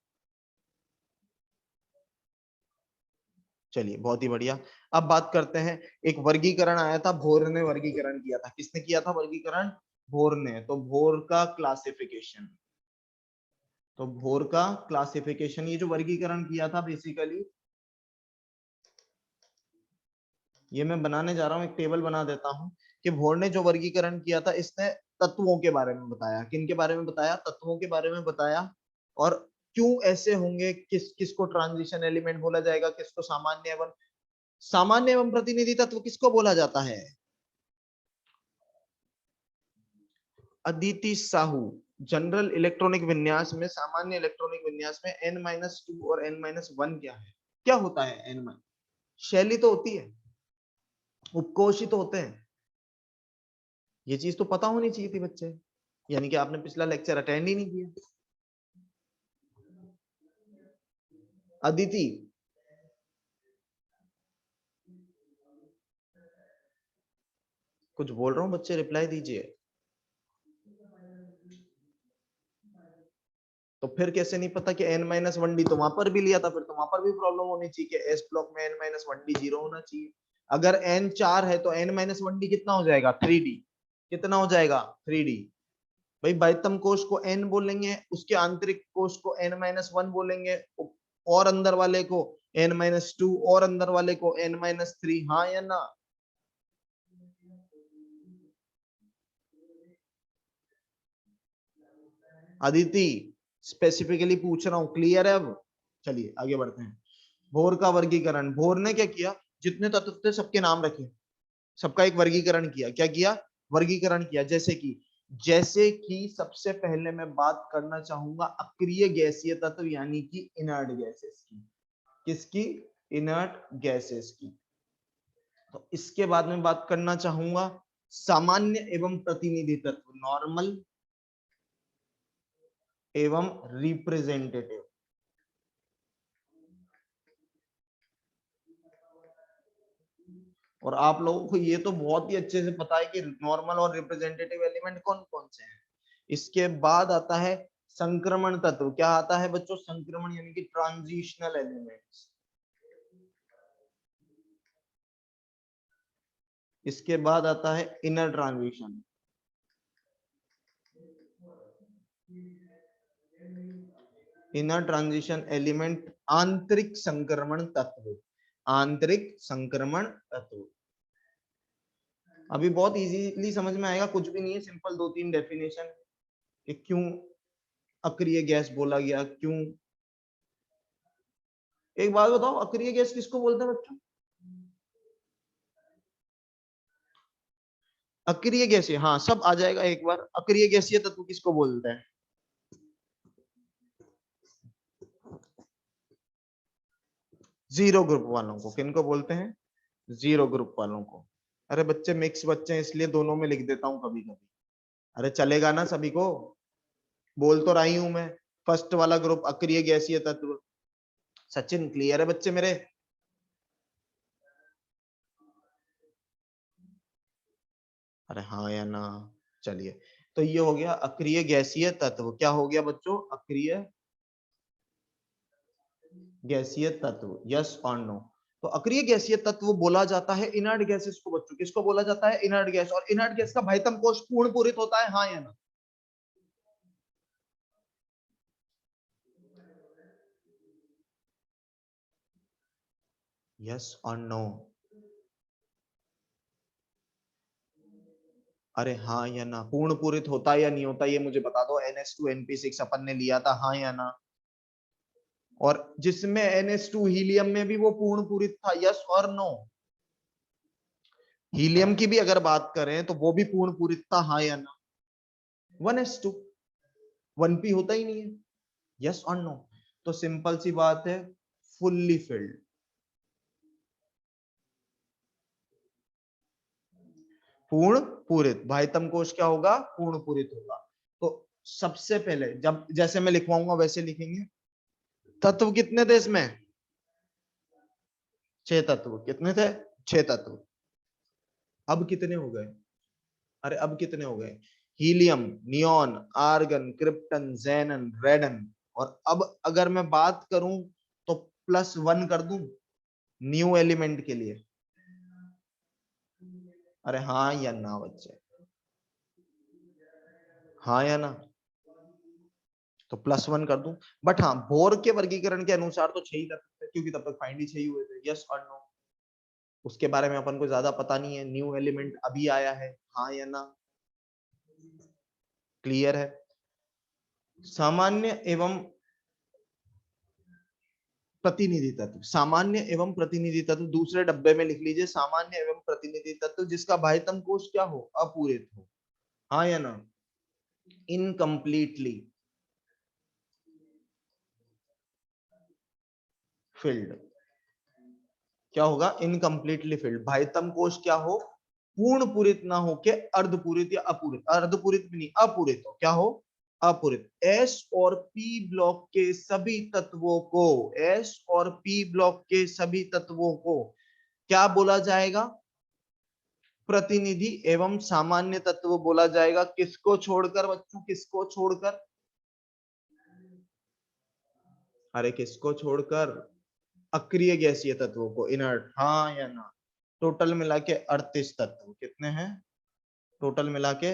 चलिए बहुत ही बढ़िया। अब बात करते हैं, एक वर्गीकरण आया था, भोर ने वर्गीकरण किया था। किसने किया था वर्गीकरण? भोर ने। तो भोर का क्लासिफिकेशन, तो भोर का क्लासिफिकेशन, ये जो वर्गीकरण किया था बेसिकली, ये मैं बनाने जा रहा हूं, एक टेबल बना देता हूं कि भोर ने जो वर्गीकरण किया था, इसने तत्वों के बारे में बताया। किन के बारे में बताया? तत्वों के बारे में बताया। और क्यों ऐसे होंगे, किसको ट्रांजिशन एलिमेंट बोला जाएगा, किसको सामान्य एवं प्रतिनिधि तत्व किसको बोला जाता है? अदिति साहू, जनरल इलेक्ट्रॉनिक विन्यास में, सामान्य इलेक्ट्रॉनिक विन्यास में n-2 और n-1 क्या है? क्या होता है n-? शैली तो होती है, उपकोष ही तो होते हैं। ये चीज तो पता होनी चाहिए थी बच्चे, यानी कि आपने पिछला लेक्चर अटेंड ही नहीं किया। अदिति, कुछ बोल रहा हूँ बच्चे, रिप्लाई दीजिए। तो फिर कैसे नहीं पता कि n-1d? तो वहां पर भी लिया था, फिर तो वहां पर भी प्रॉब्लम होनी चाहिए कि एस ब्लॉक में n-1d 0 होना चाहिए। अगर n 4 है तो n-1d कितना हो जाएगा? 3d। कितना हो जाएगा? 3d। भाई बाह्यतम कोश को n बोलेंगे, उसके आंतरिक कोश को n-1 बोलेंगे, और अंदर वाले को n-2, और अंदर वाले को n-3, हाँ या ना? अदिति, स्पेसिफिकली पूछ रहा हूं, क्लियर है अब? चलिए आगे बढ़ते हैं। भोर का वर्गीकरण, भोर ने क्या किया? जितने तत्व थे सबके नाम रखे, सबका एक वर्गीकरण किया। क्या किया? वर्गीकरण किया। जैसे कि सबसे पहले मैं बात करना चाहूंगा अक्रिय गैसीय तत्व, यानी कि इनर्ट गैसेस की। किसकी? इनर्ट गैसेस की। तो इसके बाद में बात करना चाहूंगा सामान्य एवं प्रतिनिधि तत्व, नॉर्मल एवं रिप्रेजेंटेटिव। और आप लोगों को ये तो बहुत ही अच्छे से पता है कि नॉर्मल और रिप्रेजेंटेटिव एलिमेंट कौन कौन से हैं। इसके बाद आता है संक्रमण तत्व। क्या आता है बच्चों? संक्रमण, यानी कि ट्रांजिशनल एलिमेंट्स। इसके बाद आता है inner transition. Inner transition element, आंतरिक संक्रमण तत्व। आंतरिक संक्रमण तत्व अभी बहुत इजीली समझ में आएगा, कुछ भी नहीं है, सिंपल 2-3 डेफिनेशन कि क्यों अक्रिय गैस बोला गया, क्यों। एक बात बताओ, अक्रिय गैस किसको बोलते हैं बच्चों? अक्रिय गैसीय, हाँ सब आ जाएगा एक बार। अक्रिय गैसीय तत्व किसको बोलते हैं? जीरो ग्रुप वालों को। किनको बोलते हैं? जीरो ग्रुप वालों को। अरे बच्चे मिक्स बच्चे हैं, इसलिए दोनों में लिख देता हूं कभी कभी। अरे चलेगा ना सभी को? बोल तो रही हूं मैं। फर्स्ट वाला ग्रुप अक्रिय गैसीय तत्व। सचिन, क्लियर है बच्चे मेरे? अरे हाँ या ना? चलिए, तो ये हो गया अक्रिय गैसीय तत्व। क्या हो गया बच्चों? अक्रिय गैसीय तत्व। यस और नो? तो अक्रिय गैसीय तत्व बोला जाता है इनर्ट गैसेस को बच्चों। किसको बोला जाता है? Inert gas. और इनर्ट गैस का बाह्यतम कोश पूर्ण पूरित होता है, हाँ या ना? यस और नो? अरे हाँ या ना, पूर्ण पूरित होता या नहीं होता ये मुझे बता दो। NH2 NP6 अपन ने लिया था, हाँ या ना? और जिसमें NH2 हीलियम में भी वो पूर्ण पूरित था, यस और नो? हीलियम की भी अगर बात करें तो वो भी पूर्ण पूरित था, हाँ या ना? 1s2 1p होता ही नहीं है, यस और नो? तो सिंपल सी बात है, फुल्ली फिल्ड। पूर्ण पूरित, भाइतम कोश क्या होगा? पूर्ण पूरित होगा। तो सबसे पहले जब जैसे मैं लिखवाऊंगा वैसे लिखेंगे। तत्व कितने थे इसमें? 6 तत्व। कितने थे? 6 तत्व। अब कितने हो गए? अरे अब कितने हो गए? Helium, neon, argon, krypton, जेनन, रेडन। और अब अगर मैं बात करूं तो +1 कर दूं न्यू एलिमेंट के लिए। अरे हाँ या ना बच्चे? हाँ या ना? तो +1 कर दूं। बट हाँ, बोर के वर्गीकरण के अनुसार तो 6 ही तत्व थे, क्योंकि तब तक फाइंड ही 6 ही हुए थे, यस और नो? उसके बारे में अपन को ज्यादा पता नहीं है, न्यू एलिमेंट अभी आया है, हाँ या ना? क्लियर है? सामान्य एवं प्रतिनिधि तत्व, सामान्य एवं प्रतिनिधि तत्व दूसरे डब्बे में लिख लीजिए। सामान्य एवं प्रतिनिधि तत्व जिसका भाइतम कोश क्या हो? अपूरित हो, हाँ या ना? Incompletely field. क्या होगा? Incompletely field. भाइतम कोश क्या हो? पूर्ण पूरित ना हो के अर्धपूरित या अपूरित, अर्धपूरित भी नहीं, अपूरित हो। क्या हो? अपूरित। एस और पी ब्लॉक के सभी तत्वों को, एस और पी ब्लॉक के सभी तत्वों को क्या बोला जाएगा? प्रतिनिधि एवं सामान्य तत्व बोला जाएगा। किसको छोड़कर बच्चों? किसको छोड़कर? अरे किसको छोड़कर? अक्रिय गैसीय तत्वों को, इनर्ट, हाँ या ना? टोटल मिला के 38 तत्व। कितने हैं टोटल मिला के?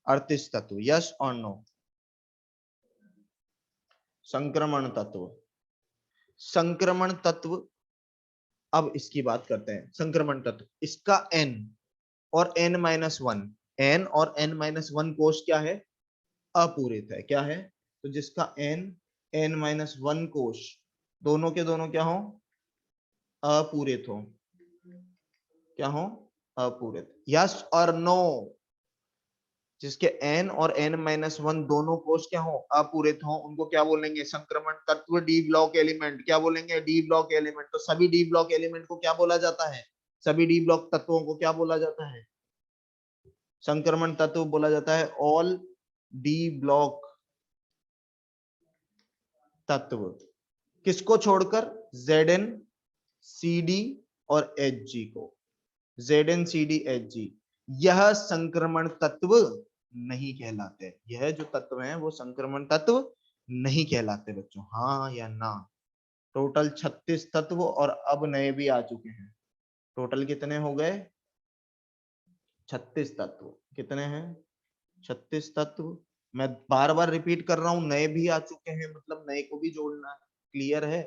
38 तत्व, यस और नो? संक्रमण तत्व, संक्रमण तत्व। अब इसकी बात करते हैं। संक्रमण तत्व, इसका n और n-1, n और n-1 कोश क्या है? अपूरित है। क्या है? तो जिसका n-1 कोश दोनों के दोनों क्या हो? अपूरित हो। क्या हो? अपूरित, यस और नो? जिसके n और n-1 दोनों कोश क्या हो? अपूरित हो, उनको क्या बोलेंगे? संक्रमण तत्व, डी ब्लॉक एलिमेंट। क्या बोलेंगे? D block element. तो सभी डी ब्लॉक एलिमेंट को क्या बोला जाता है? सभी डी ब्लॉक तत्वों को क्या बोला जाता है? संक्रमण तत्व बोला जाता है। ऑल डी ब्लॉक तत्व, किसको छोड़कर? Zn, Cd और Hg को। Zn, Cd, Hg यह संक्रमण तत्व नहीं कहलाते। यह जो तत्व हैं वो संक्रमण तत्व नहीं कहलाते बच्चों, हाँ या ना? टोटल 36 तत्व और अब नए भी आ चुके हैं। टोटल कितने हो गए? 36 तत्व। कितने हैं? 36 तत्व। मैं बार बार रिपीट कर रहा हूं, नए भी आ चुके हैं, मतलब नए को भी जोड़ना है। क्लियर है?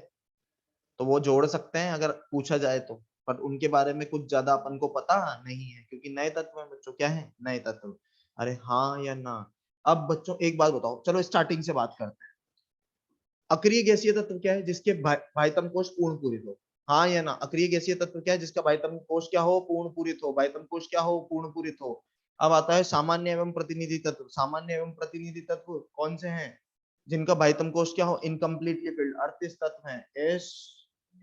तो वो जोड़ सकते हैं अगर पूछा जाए तो, पर उनके बारे में कुछ ज्यादा अपन को पता नहीं है, क्योंकि नए तत्व हैं बच्चों। क्या है? नए तत्व। अरे हाँ या ना? अब बच्चों एक बात बताओ, चलो स्टार्टिंग से बात करते हैं। अक्रिय गैसीय तत्व क्या है? जिसके भाइतम कोश पूर्ण पूरित हो, हाँ या ना? अक्रिय गैसीय तत्व क्या है? जिसका भाइतम कोश क्या हो? पूर्ण पूरित हो। भाइतम कोश क्या हो? पूर्ण पूरित हो। अब आता है सामान्य एवं प्रतिनिधि तत्व। सामान्य एवं प्रतिनिधि तत्व कौन से हैं? जिनका भाइतम कोश क्या हो? Incompletely field. 38 तत्व हैं। एस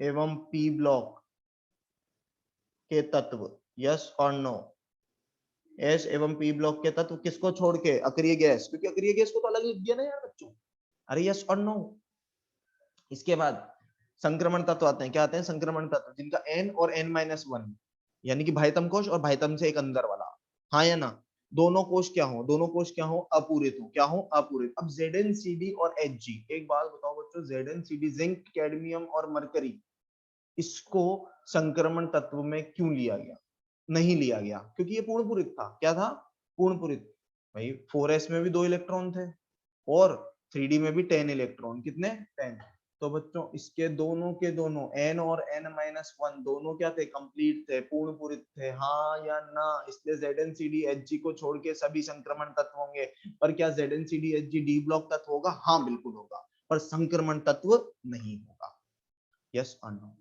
एवं पी ब्लॉक के तत्व, यस और नो? एस एवं पी ब्लॉक के तत्व किसको छोड़ के? अक्रिय गैस, क्योंकि अक्रिय गैस को तो अलग लिख दिया ना यार बच्चों। अरे यस और नो? इसके बाद संक्रमण तत्व आते हैं। क्या आते हैं? संक्रमण तत्व जिनका n और n-1 यानी कि भाइतम कोश और भाइतम से एक अंदर वाला, हाँ या ना? दोनों कोश क्या हो? दोनों कोश क्या हो? अपूरित हो। क्या हो? अपूरित। अब Zn, Cd और Hg, एक बात बताओ बच्चों, Zn, Cd, जिंक, कैडमियम और मरकरी, इसको संक्रमण तत्व में क्यों लिया गया? नहीं लिया गया क्योंकि ये पूर्ण पूरित था। क्या था? पूर्ण पूरित। भाई 4s में भी 2 इलेक्ट्रॉन थे और 3d में भी 10 इलेक्ट्रॉन। कितने? 10। तो बच्चों इसके दोनों के दोनों n और n-1 दोनों क्या थे, कंप्लीट थे, पूर्ण पूरित थे, हाँ या ना। इसलिए ZnCdHg को छोड़ के सभी संक्रमण तत्व होंगे। पर क्या ZnCdHg डी ब्लॉक तत्व होगा? हाँ बिल्कुल होगा, पर संक्रमण तत्व नहीं होगा। यस और नो?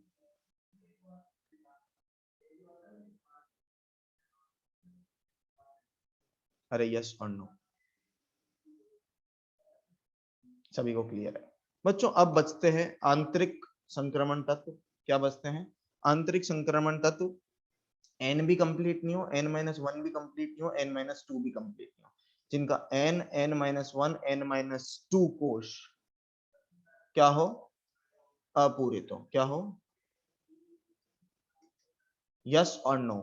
अरे यस और नो? सभी को क्लियर है बच्चों? अब बचते हैं आंतरिक संक्रमण तत्व। क्या बचते हैं? आंतरिक संक्रमण तत्व। n भी कंप्लीट नहीं हो, n-1 भी कंप्लीट नहीं हो, n-2 भी कंप्लीट नहीं हो, जिनका n, n-1, n-2 कोश क्या हो? अपूरित हो। क्या हो? यस और नो?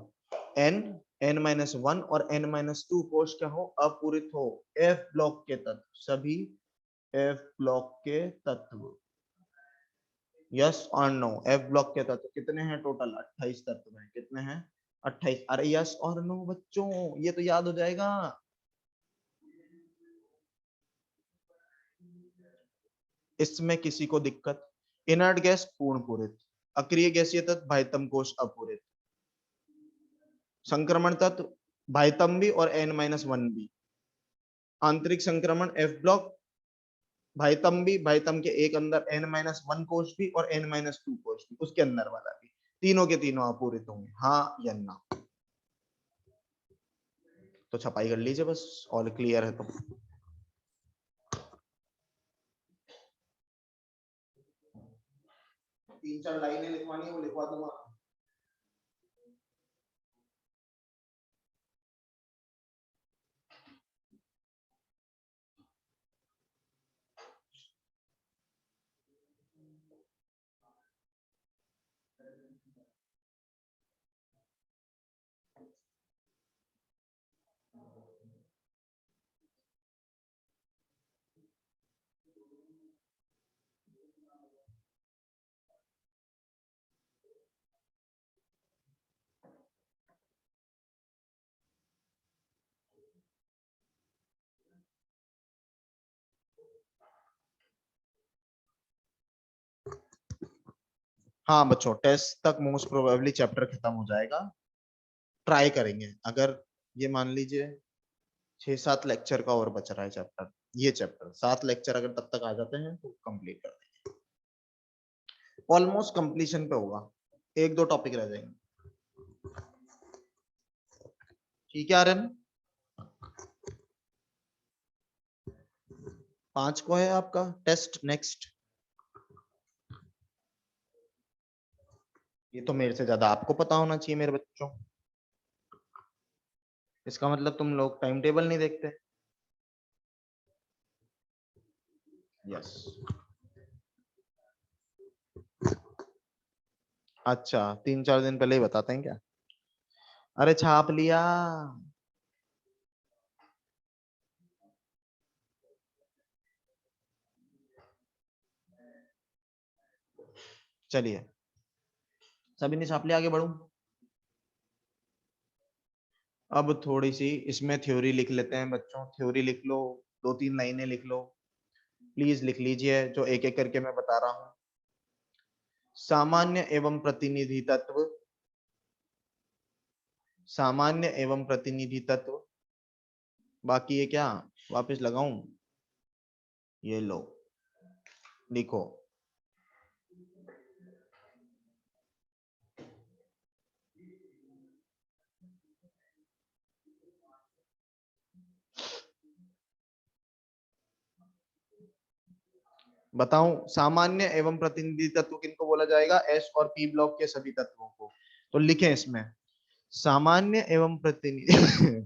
n, n-1 और n-2 कोश क्या हो? अपूरित हो। f ब्लॉक के तत्व, सभी f ब्लॉक के तत्व। यस और नो? f ब्लॉक के तत्व कितने हैं टोटल? 28 तत्व हैं। कितने हैं? 28। अरे यस और नो बच्चों, ये तो याद हो जाएगा। इसमें किसी को दिक्कत? इनर्ट गैस पूर्ण पूरित, अक्रिय गैसीय तत्व भाइतम कोश अपूरित, संक्रमण तत्व भाइतम भी और n-1 भी, आंतरिक संक्रमण f ब्लॉक भाइतम भी, भाइतम के एक अंदर n-1 कोश भी और n-2 कोश भी, उसके अंदर वाला भी, तीनों के तीनों अपूरित होंगे। हाँ या ना? तो छपाई कर लीजिए बस, ऑल क्लियर है तो। 3-4 लाइनें लिखवानी है, वो लिखवा दूंगा। हाँ बच्चों, टेस्ट तक मोस्ट प्रोबेबली चैप्टर खत्म हो जाएगा। ट्राई करेंगे, अगर ये मान लीजिए 6-7 लेक्चर का और बच रहा है चैप्टर, ये चैप्टर 7 लेक्चर अगर तब तक आ जाते हैं तो कंप्लीट कर देंगे। ऑलमोस्ट कंप्लीशन पे होगा, 1-2 टॉपिक रह जाएंगे। ठीक है आर्यन? 5 को है आपका टेस्ट नेक्स्ट। ये तो मेरे से ज्यादा आपको पता होना चाहिए मेरे बच्चों। इसका मतलब तुम लोग टाइम टेबल नहीं देखते। यस। अच्छा, 3-4 दिन पहले ही बताते हैं क्या? अरे छाप लिया। चलिए, सभी ने छाप लिया, आगे बढ़ू। अब थोड़ी सी इसमें थ्योरी लिख लेते हैं बच्चों। थ्योरी लिख लो, 2-3 लाइनें लिख लो, प्लीज लिख लीजिए जो एक एक करके मैं बता रहा हूं। सामान्य एवं प्रतिनिधि तत्व, सामान्य एवं प्रतिनिधि तत्व। बाकी ये क्या वापस लगाऊं? ये लो, लिखो। बताऊं, सामान्य एवं प्रतिनिधि तत्व किनको बोला जाएगा? एस और पी ब्लॉक के सभी तत्वों को। तो लिखें इसमें, सामान्य एवं प्रतिनिधि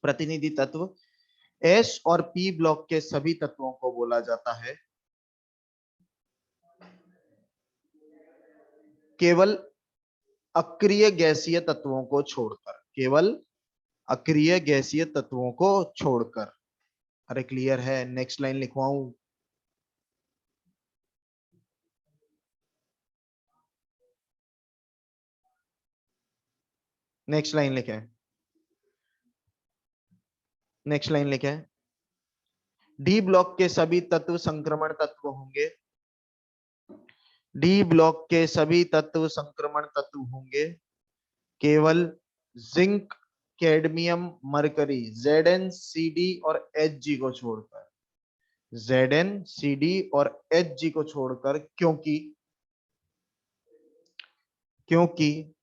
प्रतिनिधि तत्व एस और पी ब्लॉक के सभी तत्वों को बोला जाता है केवल अक्रिय गैसीय तत्वों को छोड़कर, केवल अक्रिय गैसीय तत्वों को छोड़कर। अरे क्लियर है? नेक्स्ट लाइन लिखवाऊं? नेक्स्ट लाइन लिखें, नेक्स्ट लाइन लिखें। डी ब्लॉक के सभी तत्व संक्रमण तत्व होंगे। डी ब्लॉक के सभी तत्व संक्रमण तत्व होंगे, केवल zinc, cadmium, mercury, Zn, Cd और Hg को छोड़कर, Zn, Cd और Hg को छोड़कर, क्योंकि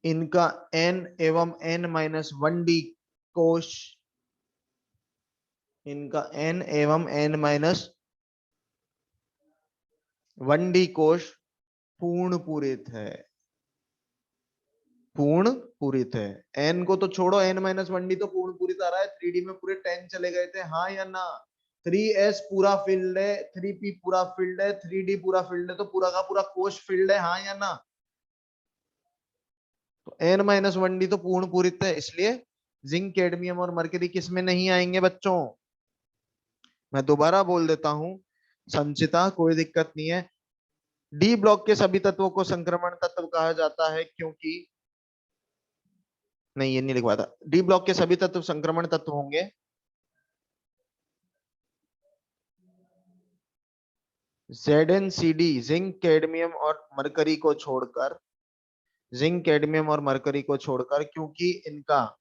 इनका n एवं n-1d कोश, इनका n एवं n-1d कोश पूर्ण पूरित है, पूर्ण पूरित है। n को तो छोड़ो, n-1d तो पूर्ण पूरित आ रहा है, 3d में पूरे 10 चले गए थे, हाँ या ना? 3s पूरा फिल्ड है, 3p पूरा फिल्ड है, 3d पूरा फिल्ड है, तो पूरा का पूरा कोश फिल्ड है, हाँ या ना? तो n-1d तो पूर्ण पूरित है, इसलिए जिंक, कैडमियम और मरकरी किस में नहीं आएंगे बच्चों? मैं दोबारा बोल देता हूं, संचिता, कोई दिक्कत नहीं है। डी ब्लॉक के सभी तत्वों को संक्रमण तत्व कहा जाता है, क्योंकि नहीं, ये नहीं लिखवाया था। डी ब्लॉक के सभी तत्व संक्रमण तत्व होंगे, Zn, Cd, जिंक, कैडमियम और मरकरी को छोड़कर, जिंक, कैडमियम और मरकरी को छोड़कर, क्योंकि इनका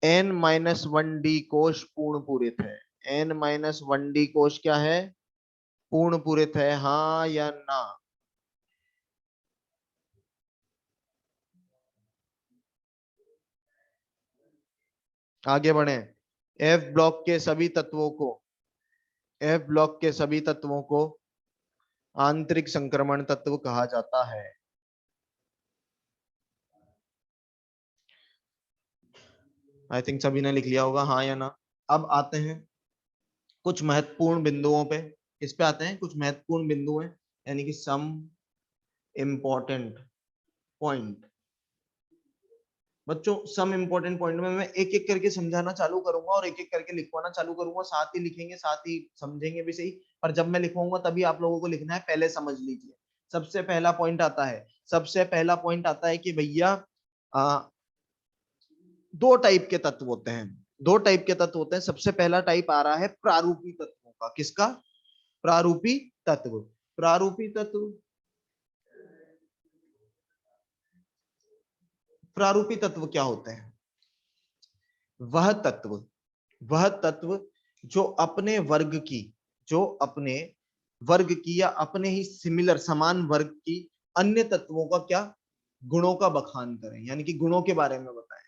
n-1d कोश पूर्ण पूरित है। n-1d कोश क्या है? पूर्ण पूरित है, हाँ या ना? आगे बढ़े। एफ ब्लॉक के सभी तत्वों को, एफ ब्लॉक के सभी तत्वों को आंतरिक संक्रमण तत्व कहा जाता है। आई थिंक सभी ने लिख लिया होगा, हाँ या ना? अब आते हैं कुछ महत्वपूर्ण बिंदुओं पे, इस पे आते हैं कुछ महत्वपूर्ण बिंदु हैं, यानी कि सम इंपॉर्टेंट पॉइंट। बच्चों, सम इंपॉर्टेंट पॉइंट में मैं एक एक करके समझाना चालू करूंगा और एक एक करके लिखवाना चालू करूंगा, साथ ही लिखेंगे, साथ ही समझेंगे भी सही। पर जब मैं लिखवाऊंगा तभी आप लोगों को लिखना है, पहले समझ लीजिए। सबसे पहला पॉइंट आता है, सबसे पहला पॉइंट आता है कि भैया दो टाइप के तत्व होते हैं, दो टाइप के तत्व होते हैं। सबसे पहला टाइप आ रहा है प्रारूपी तत्वों का। किसका? प्रारूपी तत्व। प्रारूपी तत्व, प्रारूपी तत्व क्या होते हैं? वह तत्व, वह तत्व जो अपने वर्ग की, जो अपने वर्ग की या अपने ही सिमिलर समान वर्ग की अन्य तत्वों का क्या, गुणों का बखान करें, यानी कि गुणों के बारे में बताएं।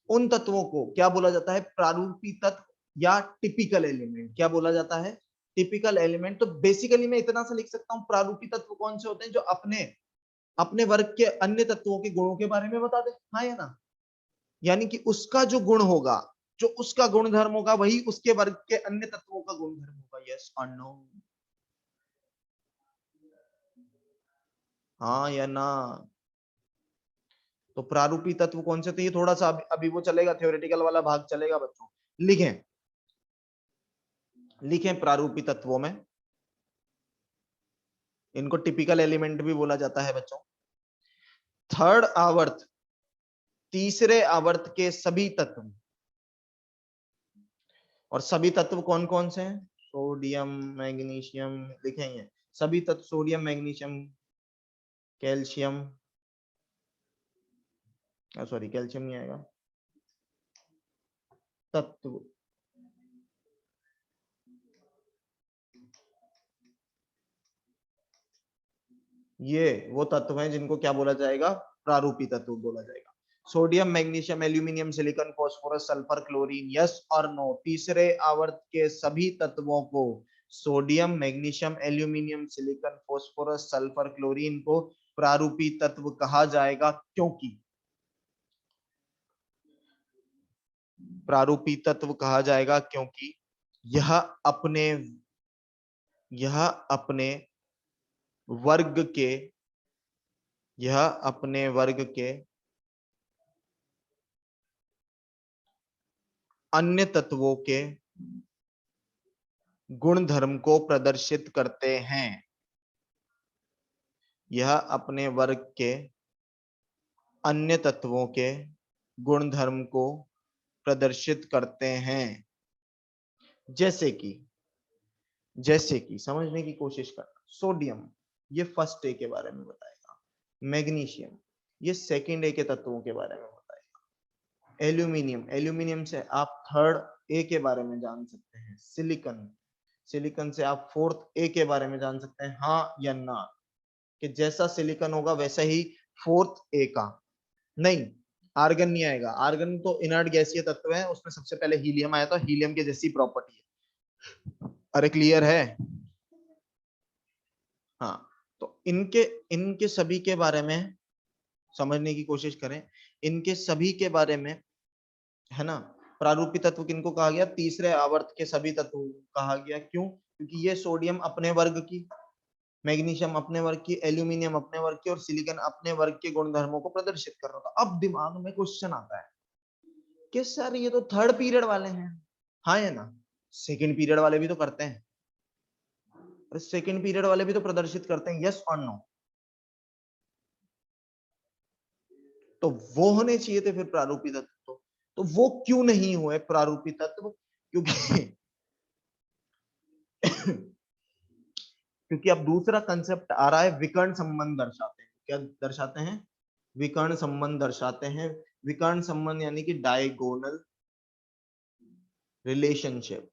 उन तत्वों को क्या बोला जाता है? प्रारूपी तत्व या टिपिकल एलिमेंट। क्या बोला जाता है? Typical element. तो बेसिकली मैं इतना सा लिख सकता हूं, प्रारूपी तत्व कौन से होते हैं? जो अपने अपने वर्ग के अन्य तत्वों के गुणों के बारे में बता दे, हाँ या ना? यानी कि उसका जो गुण होगा, जो उसका गुणधर्म होगा, वही उसके वर्ग के अन्य तत्वों का गुणधर्म होगा। यस और नो? हाँ या ना? तो प्रारूपी तत्व कौन से थे? ये थोड़ा सा अभी वो चलेगा, थ्योरेटिकल वाला भाग चलेगा बच्चों। लिखें, लिखें प्रारूपी तत्वों में, इनको टिपिकल एलिमेंट भी बोला जाता है बच्चों। थर्ड आवर्त, तीसरे आवर्त के सभी तत्व, और सभी तत्व कौन कौन से हैं? सोडियम, मैग्नीशियम, लिखेंगे सभी तत्व, sodium, magnesium, calcium, sorry calcium नहीं आएगा, तत्व। ये वो तत्व हैं जिनको क्या बोला जाएगा? प्रारूपी तत्व बोला जाएगा। Sodium, magnesium, aluminium, silicon, phosphorus, sulphur, chlorine. Yes और नो? तीसरे आवर्त के सभी तत्वों को, sodium, magnesium, aluminium, silicon, phosphorus, sulphur, chlorine को प्रारूपी तत्व कहा जाएगा, क्योंकि प्रारूपी तत्व कहा जाएगा क्योंकि यह अपने, यह अपने वर्ग के, यह अपने वर्ग के अन्य तत्वों के गुण धर्म को प्रदर्शित करते हैं। यह अपने वर्ग के अन्य तत्वों के गुण धर्म को प्रदर्शित करते हैं। जैसे कि समझने की कोशिश करना। सोडियम ये फर्स्ट ए के बारे में बताएगा, मैग्नीशियम ये सेकंड ए के तत्वों के बारे में बताएगा, एल्यूमिनियम से आप थर्ड ए के बारे में जान सकते हैं, सिलिकॉन से आप फोर्थ ए के बारे में जान सकते हैं, हाँ या ना, कि जैसा सिलिकॉन होगा वैसा ही फोर्थ ए का। नहीं, आर्गन नहीं आएगा, आर्गन तो इनर्ट गैसीय तत्व है, उसमें सबसे पहले हीलियम आया था, हीलियम के जैसी प्रॉपर्टी है। अरे क्लियर है? हाँ, तो इनके इनके सभी के बारे में समझने की कोशिश करें, इनके सभी के बारे में, है ना। प्रारूपी तत्व किनको कहा गया? तीसरे आवर्त के सभी तत्व कहा गया। क्यों? क्योंकि ये सोडियम अपने वर्ग की, मैग्नीशियम अपने वर्ग की, एल्यूमिनियम अपने वर्ग की और सिलिकॉन अपने वर्ग के गुणधर्मों को प्रदर्शित कर रहा था। अब दिमाग में क्वेश्चन आता है कि सर ये तो थर्ड पीरियड वाले हैं, हाँ या ना? सेकंड पीरियड वाले भी तो करते हैं, और सेकंड पीरियड वाले भी तो प्रदर्शित करते हैं, यस और नो? तो वो होने चाहिए थे फिर प्रारूपी तत्व, तो वो क्यों नहीं हुए प्रारूपी तत्व? क्योंकि क्योंकि अब दूसरा कंसेप्ट आ रहा है, विकर्ण संबंध दर्शाते हैं। क्या दर्शाते हैं? विकर्ण संबंध दर्शाते हैं। विकर्ण संबंध यानी कि डायगोनल रिलेशनशिप।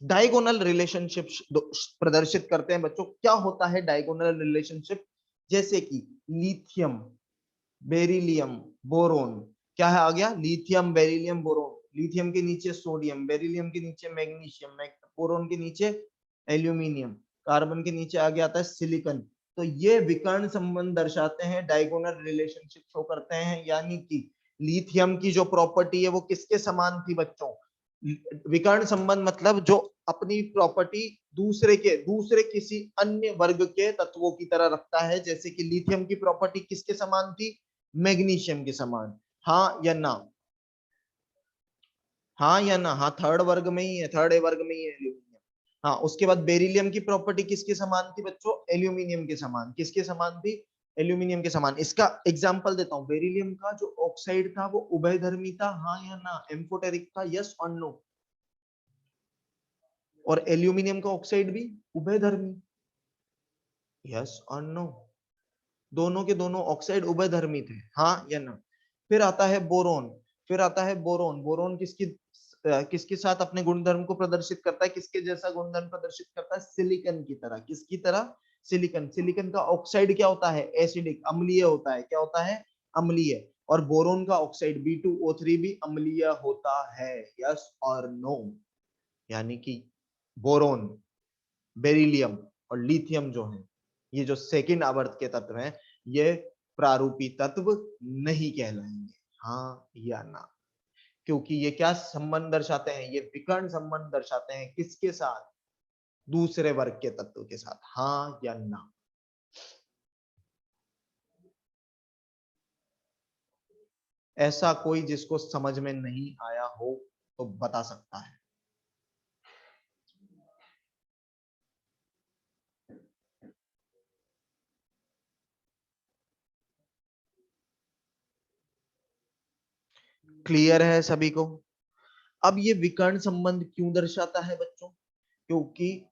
डायगोनल रिलेशनशिप प्रदर्शित करते हैं बच्चों। क्या होता है डायगोनल रिलेशनशिप? जैसे कि लिथियम, बेरिलियम, बोरोन। क्या है आ गया? Lithium, beryllium, boron. लिथियम के नीचे सोडियम, बेरिलियम के नीचे मैग्नीशियम, बोरोन के नीचे एल्यूमिनियम, कार्बन के नीचे आगे आता है सिलिकॉन। तो ये विकर्ण संबंध दर्शाते हैं, डायगोनल रिलेशनशिप शो करते हैं। यानी कि लिथियम की जो प्रॉपर्टी है वो किसके समान थी बच्चों? विकर्ण संबंध मतलब जो अपनी प्रॉपर्टी दूसरे किसी अन्य वर्ग के तत्वों की तरह रखता है। जैसे कि लिथियम की प्रॉपर्टी किसके समान थी? मैग्नीशियम के समान। हाँ या ना? हाँ या ना? हाँ, थर्ड वर्ग में ही है, थर्ड ए वर्ग में ही है एल्यूमिनियम। हाँ, उसके बाद बेरिलियम की प्रॉपर्टी किसके समान थी बच्चों? एल्यूमिनियम के समान। किसके समान थी? एल्यूमिनियम के समान। इसका एग्जांपल देता हूं, बेरिलियम का जो ऑक्साइड था वो उभयधर्मी था, हाँ या ना? एम्फोटेरिक था, यस और नो? और एल्यूमिनियम का ऑक्साइड भी उभयधर्मी, यस और नो? दोनों के दोनों ऑक्साइड उभयधर्मी थे, हाँ या ना? फिर आता है बोरोन। बोरोन किसके साथ अपने गुणधर्म को प्रदर्शित करता है? किसके जैसा गुणधर्म प्रदर्शित करता है? सिलिकॉन की तरह। किसकी तरह? सिलिकॉन का ऑक्साइड क्या होता है? एसिडिक, अम्लीय होता है। क्या होता है? अम्लीय। और बोरोन का ऑक्साइड B2O3 भी अम्लीय होता है, यस और नो? यानी कि बोरोन, बेरिलियम और लिथियम जो है, ये जो सेकंड आवर्त के तत्व हैं, ये प्रारूपी तत्व नहीं कहलाएंगे, हाँ या ना? क्योंकि ये क्या संबंध दर्शाते हैं? ये विकर्ण संबंध दर्शाते हैं। किसके साथ? दूसरे वर्ग के तत्व के साथ, हाँ या ना? ऐसा कोई जिसको समझ में नहीं आया हो तो बता सकता है। क्लियर है सभी को? अब ये विकर्ण संबंध क्यों दर्शाता है बच्चों? क्योंकि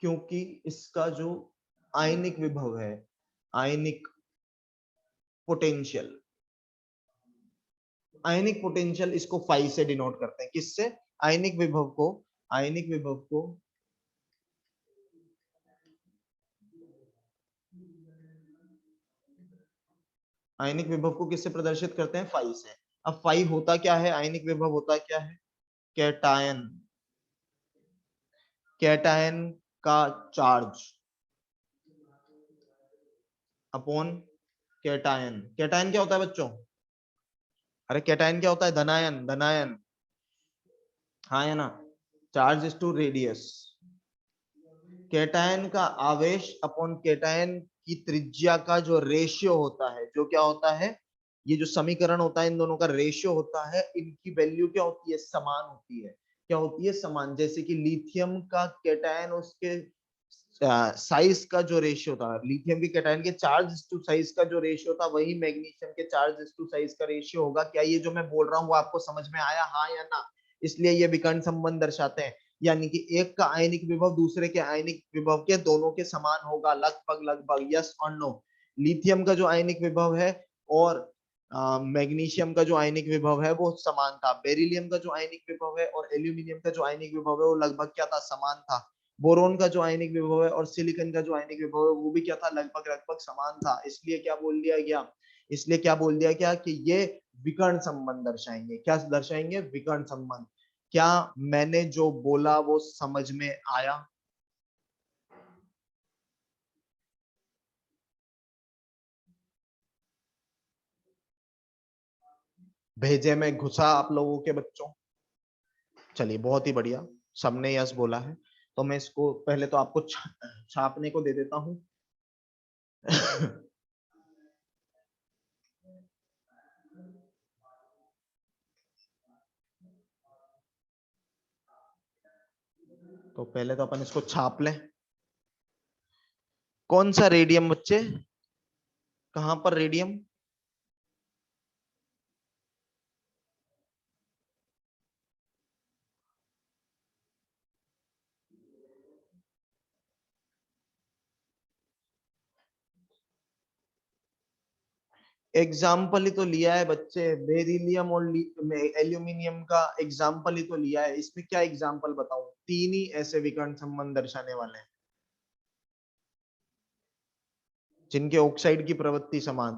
क्योंकि इसका जो आयनिक विभव है, आयनिक पोटेंशियल, आयनिक पोटेंशियल इसको फाई से डिनोट करते हैं। किससे? आयनिक विभव को, आयनिक विभव को आयनिक विभव को किससे प्रदर्शित करते हैं? फाई से। अब फाई होता क्या है? आयनिक विभव होता क्या है? कैटायन, कैटायन का चार्ज अपॉन कैटायन। कैटायन क्या होता है बच्चों? अरे कैटायन क्या होता है? धनायन, धनायन, हाँ या ना? Charge is to radius. Cation का आवेश अपॉन कैटायन की त्रिज्या का जो रेशियो होता है, जो क्या होता है? ये जो समीकरण होता है इन दोनों का रेशियो होता है, इनकी वैल्यू क्या होती है? समान होती है। क्या होती है? समान। जैसे कि लिथियम का कैटायन उसके साइज का जो रेशियो था, लिथियम के कैटायन के चार्ज टू साइज का जो रेशियो था, वही मैग्नीशियम के चार्ज टू साइज का रेशियो होगा। क्या ये जो मैं बोल रहा हूँ वो आपको समझ में आया, हाँ या ना? इसलिए ये विकर्ण संबंध दर्शाते हैं, यानी कि एक का आयनिक विभव दूसरे के आयनिक विभव के दोनों के समान होगा, लगभग लगभग, यस और नो। लिथियम का जो आयनिक विभव है और मैग्नीशियम का जो आयनिक विभव है वो समान था। बेरिलियम का जो आयनिक विभव है और एल्यूमिनियम का जो आयनिक विभव है वो लगभग क्या था, समान था। बोरोन का जो आयनिक विभव है और सिलिकॉन का जो आयनिक विभव है वो भी क्या था, लगभग लगभग समान था। इसलिए क्या बोल दिया गया, इसलिए क्या बोल दिया गया कि ये विकर्ण संबंध दर्शाएंगे। क्या दर्शाएंगे? विकर्ण संबंध। क्या मैंने जो बोला वो समझ में आया? भेजे में घुसा आप लोगों के बच्चों? चलिए बहुत ही बढ़िया, सबने यस बोला है। तो मैं इसको पहले तो आपको छापने को दे देता हूं। तो पहले तो अपन इसको छाप लें। कौन सा रेडियम बच्चे, कहां पर रेडियम? एग्जाम्पल ही तो लिया है बच्चे, बेरिलियम और एल्यूमिनियम का एग्जाम्पल ही तो लिया है। इसमें क्या एग्जाम्पल बताऊं? तीन ही ऐसे विकर्ण संबंध दर्शाने वाले हैं जिनके ऑक्साइड की प्रवृत्ति समान।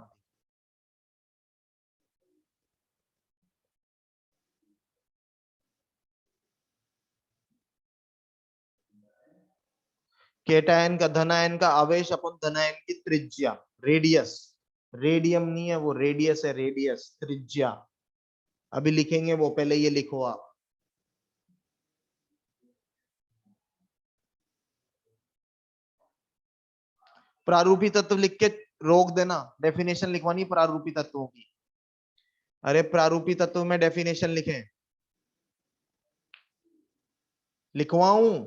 केटायन का धनायन का आवेश अपन धनायन की त्रिज्या, रेडियस। रेडियम नहीं है वो, रेडियस है, रेडियस, त्रिज्या। अभी लिखेंगे वो, पहले ये लिखो आप। प्रारूपी तत्व लिख के रोक देना, डेफिनेशन लिखवानी प्रारूपी तत्वों की। अरे प्रारूपी तत्व में डेफिनेशन लिखें, लिखवाऊं?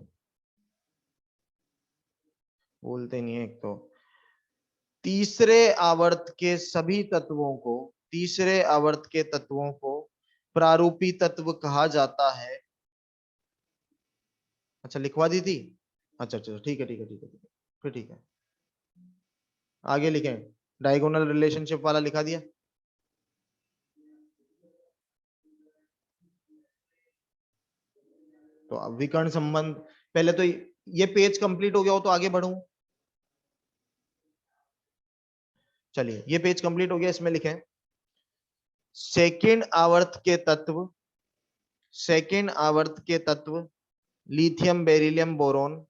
बोलते नहीं है एक तो। तीसरे आवर्त के सभी तत्वों को, तीसरे आवर्त के तत्वों को प्रारूपी तत्व कहा जाता है। अच्छा लिखवा दी थी? अच्छा अच्छा, ठीक है ठीक है ठीक है ठीक है, फिर ठीक है। आगे लिखें, डायगोनल रिलेशनशिप वाला लिखा दिया। तो अब विकर्ण संबंध, पहले तो ये पेज कंप्लीट हो गया हो तो आगे बढ़ूं। चलिए ये पेज कंप्लीट हो गया, इसमें लिखें सेकंड आवर्त के तत्व, सेकंड आवर्त के तत्व lithium beryllium boron,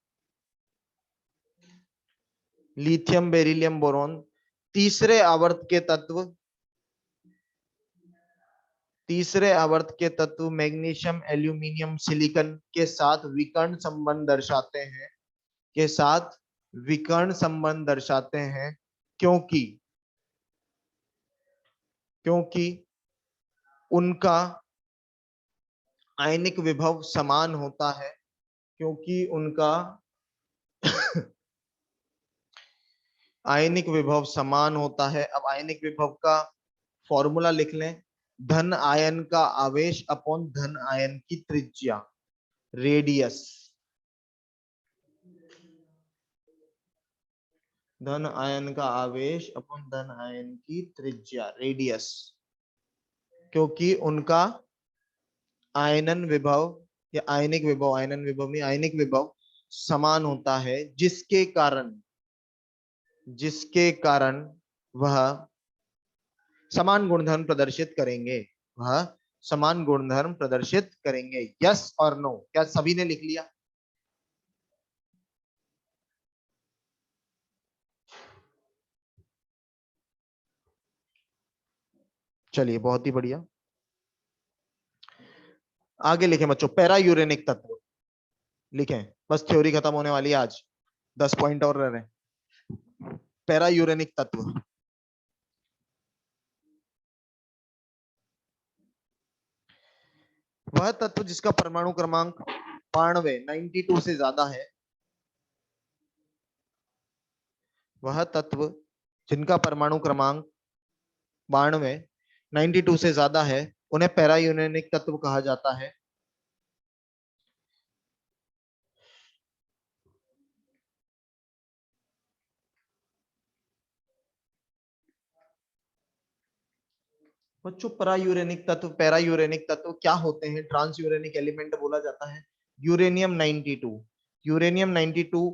lithium beryllium boron. तीसरे आवर्त के तत्व, तीसरे आवर्त के तत्व मैग्नीशियम एल्यूमिनियम सिलिकॉन के साथ विकर्ण संबंध दर्शाते हैं, के साथ विकर्ण संबंध दर्शाते हैं, क्योंकि, क्योंकि उनका आयनिक विभव समान होता है, क्योंकि उनका आयनिक विभव समान होता है। अब आयनिक विभव का फॉर्मूला लिख लें, धन आयन का आवेश अपॉन धन आयन की त्रिज्या, रेडियस। धन आयन का आवेश अपॉन धन आयन की त्रिज्या, रेडियस, क्योंकि उनका आयनन विभव या आयनिक विभव, आयनन विभव नहीं, आयनिक विभव समान होता है, जिसके कारण, जिसके कारण वह समान गुणधर्म प्रदर्शित करेंगे, वह समान गुणधर्म प्रदर्शित करेंगे। यस और नो, क्या सभी ने लिख लिया? चलिए बहुत ही बढ़िया, आगे लिखें बच्चों, पैरा यूरेनिक तत्व लिखें। बस थ्योरी खत्म होने वाली है आज, 10 पॉइंट और रह रहे हैं। पैरा यूरेनिक तत्व, वह तत्व जिसका परमाणु क्रमांक 92 92 से ज्यादा है, वह तत्व जिनका परमाणु क्रमांक 92 92 से ज्यादा है उन्हें पैरा यूरेनिक तत्व कहा जाता है। बच्चों पैरा यूरेनिक तत्व क्या होते हैं? ट्रांस यूरेनिक एलिमेंट बोला जाता है यूरेनियम 92। यूरेनियम 92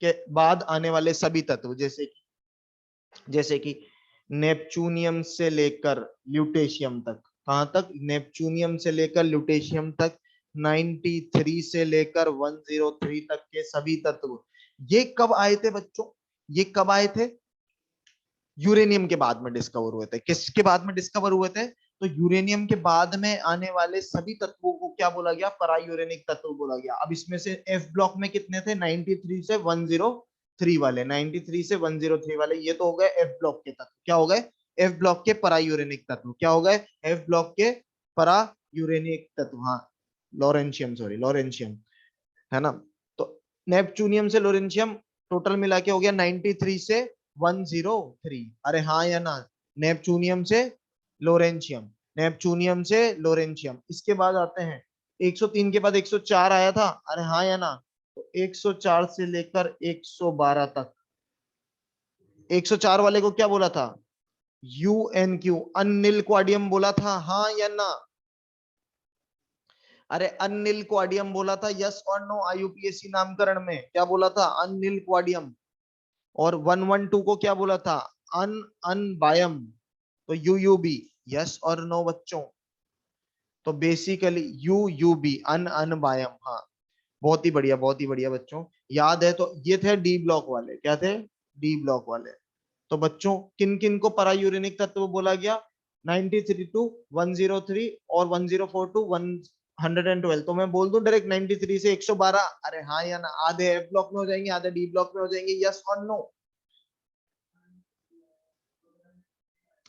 के बाद आने वाले सभी तत्व जैसे कि नेपच्यूनियम से लेकर ल्यूटेशियम तक। कहां तक? नेपच्यूनियम से लेकर ल्यूटेशियम तक, 93 से लेकर 103 तक के सभी तत्व ये कब आए थे बच्चों? ये कब आए थे? यूरेनियम के बाद में डिस्कवर हुए थे। किसके बाद में डिस्कवर हुए थे? तो यूरेनियम के बाद में आने वाले सभी तत्वों को क्या बोला गया? परा यूरेनिक तत्व बोला गया। अब इसमें से एफ ब्लॉक में कितने थे? 93 से 103 वाले। 93 से 103 वाले ये तो हो गए एफ ब्लॉक के तत्व। क्या हो गए? एफ ब्लॉक के परा यूरेनिक तत्व। क्या हो गए? एफ ब्लॉक के परा यूरेनिक तत्व। हाँ, लॉरेंशियम है ना। तो नेपच्यूनियम से लोरेंशियम टोटल मिला के हो गया 93 से 103। अरे हाँ या ना? नेपच्यूनियम से लोरेंशियम, नेपच्यूनियम से लोरेंशियम। इसके बाद आते हैं 103 के बाद 104 आया था। अरे हाँ या ना? तो 104 से लेकर 112 तक। 104 वाले को क्या बोला था? UNQ, अनिल क्वाडियम बोला था। हाँ या ना? अरे अनिल क्वाडियम बोला था, यस और नो? IUPAC नामकरण में क्या बोला था? अनिल क्वाडियम। और 112 को क्या बोला था? अनबायम। तो UUB, यस और नो बच्चों? तो बेसिकली UUB, अनबायम। हाँ, बहुत ही बढ़िया, बहुत ही बढ़िया बच्चों, याद है। तो ये थे डी ब्लॉक वाले। क्या थे? डी ब्लॉक वाले। तो बच्चों किन किन को परा यूरेनिक तत्व बोला गया? 93 टू 103 और 104 टू 112। तो मैं बोल दूं डायरेक्ट 93 से 112। अरे हाँ या ना? आधे एफ ब्लॉक में हो जाएंगे, आधे डी ब्लॉक में हो जाएंगे, यस और नो?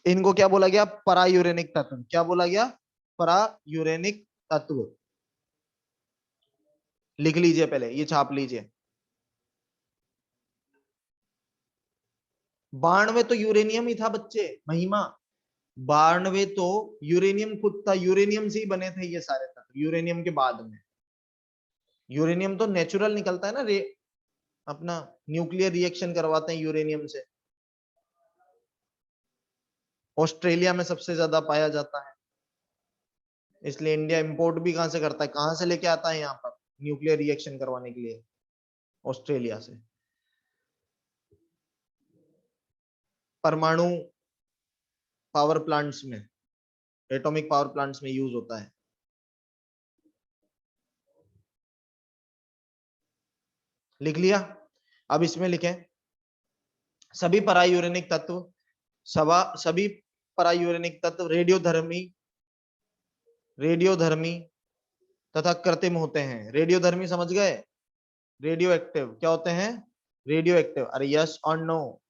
इनको क्या बोला गया? परा यूरेनिक तत्व। क्या बोला गया? परा यूरेनिक तत्व। लिख लीजिए, पहले ये छाप लीजिए। 92 तो यूरेनियम ही था बच्चे, महिमा। 92 तो यूरेनियम खुद था, यूरेनियम से ही बने थे ये सारे तत्व। यूरेनियम के बाद में यूरेनियम तो नेचुरल निकलता है ना, अपना न्यूक्लियर रिएक्शन करवाते हैं यूरेनियम से। ऑस्ट्रेलिया में सबसे ज्यादा पाया जाता है, इसलिए इंडिया इंपोर्ट भी कहां से करता है, कहां से लेके आता है यहाँ पर न्यूक्लियर रिएक्शन करवाने के लिए? ऑस्ट्रेलिया से। परमाणु पावर प्लांट्स में, एटॉमिक पावर प्लांट्स में यूज होता है। लिख लिया? अब इसमें लिखें सभी परायूरेनिक तत्व, सभी परायूरेनिक तत्व रेडियोधर्मी तथा कृत्रिम होते हैं। रेडियोधर्मी समझ गए? रेडियो एक्टिव क्या होते हैं? Radio active. अरे यस और नो?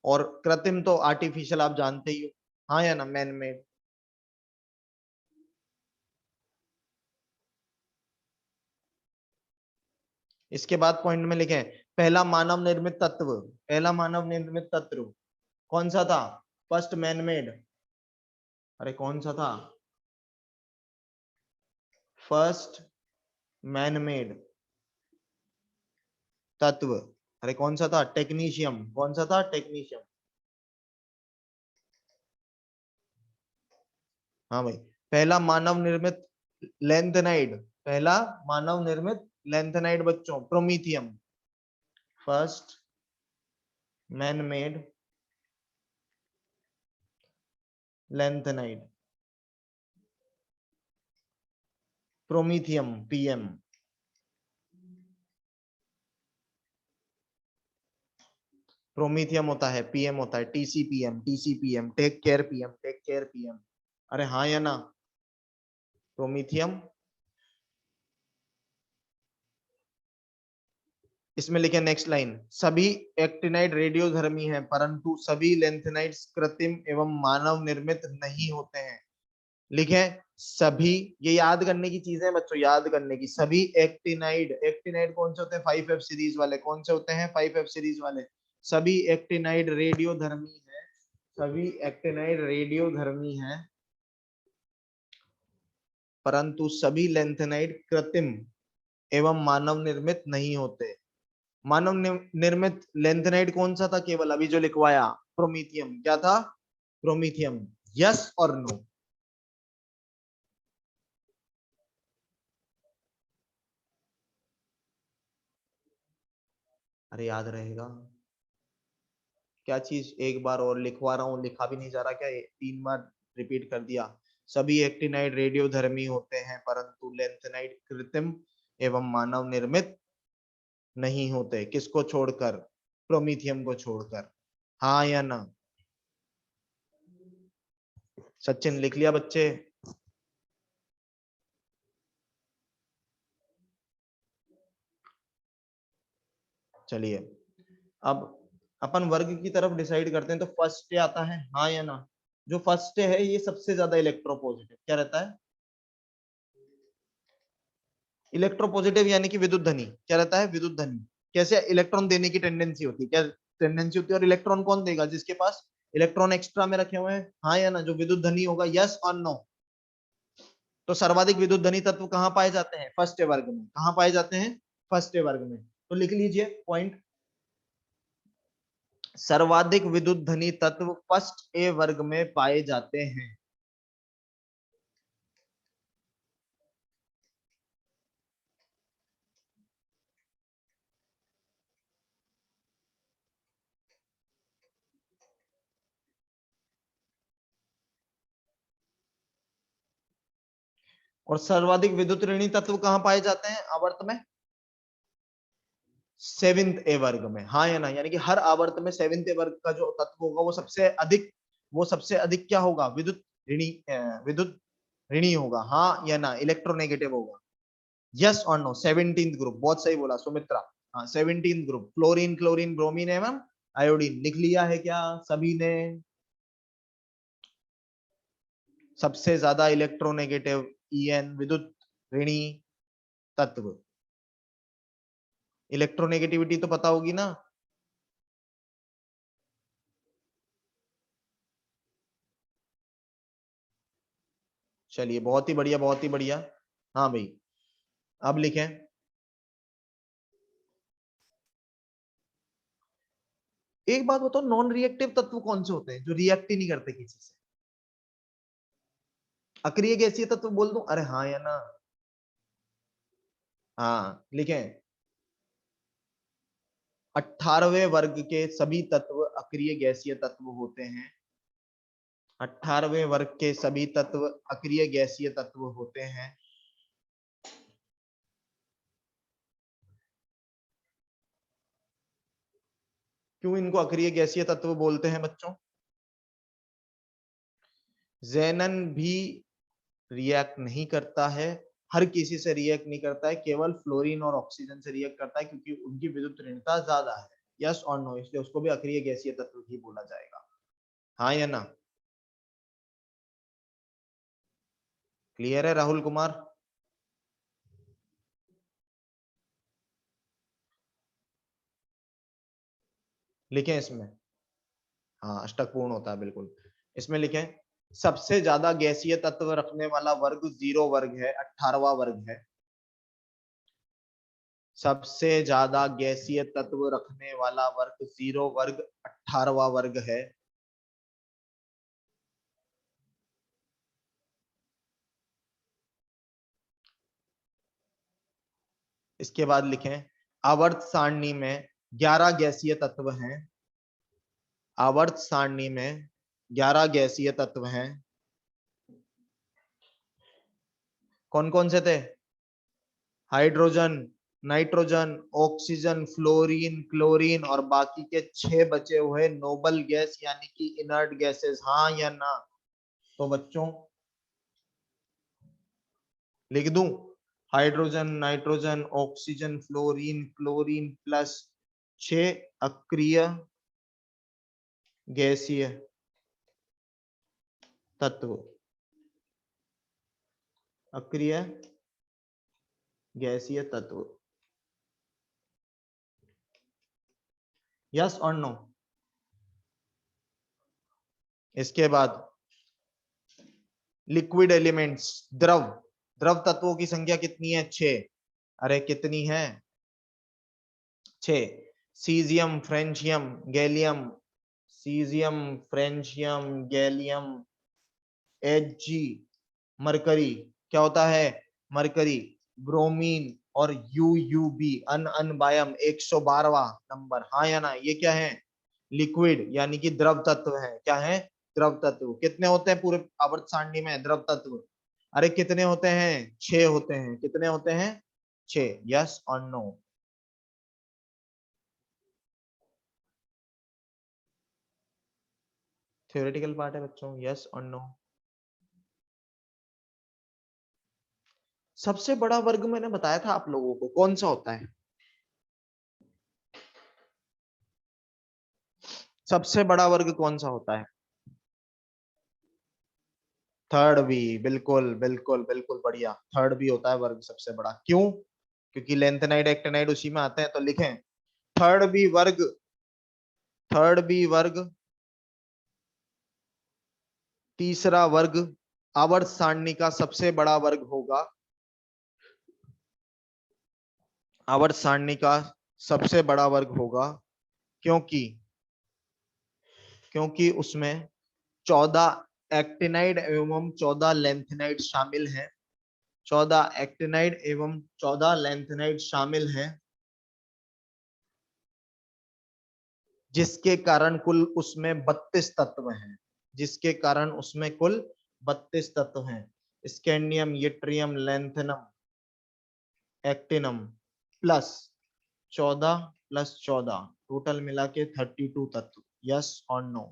और कृत्रिम तो आर्टिफिशियल, आप जानते ही हो। हाँ या ना? Man made. इसके बाद पॉइंट में लिखें पहला मानव निर्मित तत्व। पहला मानव निर्मित तत्व कौन सा था? First man made. अरे कौन सा था? फर्स्ट मैन मेड तत्व। अरे कौन सा था? टेक्नीशियम। कौन सा था? टेक्नीशियम। हाँ भाई। पहला मानव निर्मित लेंथेनाइड, पहला मानव निर्मित लेंथेनाइड बच्चों promethium. First man made lanthanide promethium, PM। Promethium होता है, PM होता है, TCPM, take care PM, take care PM। अरे हाँ या ना? प्रोमीथियम। इसमें लिखे नेक्स्ट लाइन, सभी एक्टिनाइड रेडियोधर्मी हैं परंतु सभी लेंथेनाइड्स कृत्रिम एवं मानव निर्मित नहीं होते हैं। लिखे सभी, ये याद करने की चीजें बच्चों, याद करने की। सभी एक्टिनाइड, एक्टिनाइड कौन से होते हैं? 5F सीरीज वाले। कौन से होते हैं? 5F सीरीज वाले। सभी एक्टिनाइड रेडियोधर्मी है, सभी एक्टिनाइड रेडियोधर्मी है, परंतु सभी लेंथेनाइड कृत्रिम एवं मानव निर्मित नहीं होते। मानव निर्मित लेंथेनाइड कौन सा था? केवल अभी जो लिखवाया, प्रोमीथियम। क्या था? प्रोमीथियम। यस और नो? अरे याद रहेगा क्या चीज? एक बार और लिखवा रहा हूँ, लिखा भी नहीं जा रहा क्या? 3 बार रिपीट कर दिया। सभी एक्टिनाइड रेडियोधर्मी होते हैं, परंतु लेंथेनाइड कृत्रिम एवं मानव निर्मित नहीं होते। किसको छोड़कर? प्रोमीथियम को छोड़कर। हाँ या ना? सचिन लिख लिया बच्चे? चलिए अब अपन वर्ग की तरफ डिसाइड करते हैं। तो फर्स्ट आता है, हाँ या ना? जो फर्स्ट है ये सबसे ज्यादा इलेक्ट्रोपॉजिटिव क्या रहता है? इलेक्ट्रोपॉजिटिव यानी कि विद्युत धनी। क्या रहता है? विद्युत धनी। कैसे? इलेक्ट्रॉन देने की टेंडेंसी होती है। क्या टेंडेंसी होती है? और इलेक्ट्रॉन कौन देगा? जिसके पास इलेक्ट्रॉन एक्स्ट्रा में रखे हुए हैं। हाँ या ना? जो विद्युत धनी होगा। यस और नो? तो सर्वाधिक विद्युत धनी तत्व कहाँ पाए जाते हैं? फर्स्ट वर्ग में। कहाँ पाए जाते हैं? फर्स्ट वर्ग में। तो लिख लीजिए पॉइंट, सर्वाधिक विद्युत धनी तत्व फर्स्ट ए वर्ग में पाए जाते हैं। और सर्वाधिक विद्युत ऋणी तत्व कहाँ पाए जाते हैं आवर्त में? सेवेंथ ए वर्ग में। हाँ या ना? यानी कि हर आवर्त में सेवेंथ ए वर्ग का जो तत्व होगा वो सबसे अधिक क्या होगा? विद्युत ऋणी, विद्युत ऋणी होगा। हाँ या ना? इलेक्ट्रोनेगेटिव होगा। यस और नो? 17th group. बहुत सही बोला सुमित्रा। हाँ 17th group, chlorine, chlorine, bromine एवं आयोडीन। लिख लिया है क्या सभी ने? सबसे ज्यादा इलेक्ट्रोनेगेटिव, ईएन, विद्युत ऋणी तत्व। इलेक्ट्रोनेगेटिविटी तो पता होगी ना? चलिए बहुत ही बढ़िया, बहुत ही बढ़िया। हाँ भाई, अब लिखें। एक बात बताओ, नॉन रिएक्टिव तत्व कौन से होते हैं जो रिएक्ट ही नहीं करते किसी से? अक्रिय गैसीय तत्व बोल दूं? अरे हाँ या ना? हाँ लिखें। 18वें वर्ग के सभी तत्व अक्रिय गैसीय तत्व होते हैं। 18वें वर्ग के सभी तत्व अक्रिय गैसीय तत्व होते हैं। क्यों इनको अक्रिय गैसीय तत्व बोलते हैं बच्चों? जेनन भी रिएक्ट नहीं करता है, हर किसी से रिएक्ट नहीं करता है, केवल फ्लोरीन और ऑक्सीजन से रिएक्ट करता है क्योंकि उनकी विद्युत ऋणता ज्यादा है। यस और नो? इसलिए उसको भी अक्रिय गैसीय तत्व ही बोला जाएगा। हाँ या ना? क्लियर है राहुल कुमार? लिखें इसमें। हाँ अष्टक पूर्ण होता है बिल्कुल। इसमें लिखें, सबसे ज्यादा गैसीय तत्व रखने वाला वर्ग जीरो वर्ग है, 18वां वर्ग है। सबसे ज्यादा गैसीय तत्व रखने वाला वर्ग जीरो वर्ग, 18वां वर्ग है। इसके बाद लिखें, आवर्त सारणी में 11 गैसीय तत्व हैं। आवर्त सारणी में 11 गैसीय तत्व हैं। कौन कौन से थे? Hydrogen, nitrogen, oxygen, fluorine, chlorine और बाकी के 6 बचे हुए नोबल गैस यानी कि इनर्ट गैसेस। हाँ या ना? तो बच्चों लिख दूं, hydrogen, nitrogen, oxygen, fluorine, chlorine plus 6 अक्रिय गैसीय तत्व। अक्रिय गैसीय तत्व यस और नो। इसके बाद लिक्विड एलिमेंट्स, द्रव, द्रव तत्वों की संख्या कितनी है? 6। अरे कितनी है? 6। Caesium, फ्रेंचियम, gallium, caesium, फ्रेंचियम, gallium, Hg, mercury, क्या होता है? मरकरी, ब्रोमीन और यूयूबी, अनबायम 112वां नंबर। हाँ या ना? ये क्या है? लिक्विड यानी कि द्रव तत्व है। क्या है? द्रव तत्व। कितने होते हैं पूरे आवर्त सारणी में द्रव तत्व? अरे कितने होते हैं? 6 होते हैं। कितने होते हैं? 6। यस और नो? थ्योरेटिकल पार्ट है बच्चों, यस और नो। सबसे बड़ा वर्ग मैंने बताया था आप लोगों को, कौन सा होता है? सबसे बड़ा वर्ग कौन सा होता है? थर्ड बी, बिल्कुल बिल्कुल बिल्कुल बढ़िया। थर्ड बी होता है वर्ग सबसे बड़ा। क्यों? क्योंकि लेंथेनाइड एक्टिनाइड उसी में आते हैं। तो लिखें थर्ड बी वर्ग, थर्ड बी वर्ग तीसरा वर्ग आवर्त सारणी का सबसे बड़ा वर्ग होगा। आवर्त सारणी का सबसे बड़ा वर्ग होगा क्योंकि क्योंकि उसमें 14 एक्टिनाइड एवं 14 लेंथेनाइड शामिल हैं। 14 एक्टिनाइड एवं 14 लेंथेनाइड शामिल हैं, जिसके कारण कुल उसमें 32 तत्व हैं। जिसके कारण उसमें कुल 32 तत्व हैं। Scandium, yttrium, lanthanum, actinium plus 14 plus 14 total मिला के 32 तत्व। यस और नो?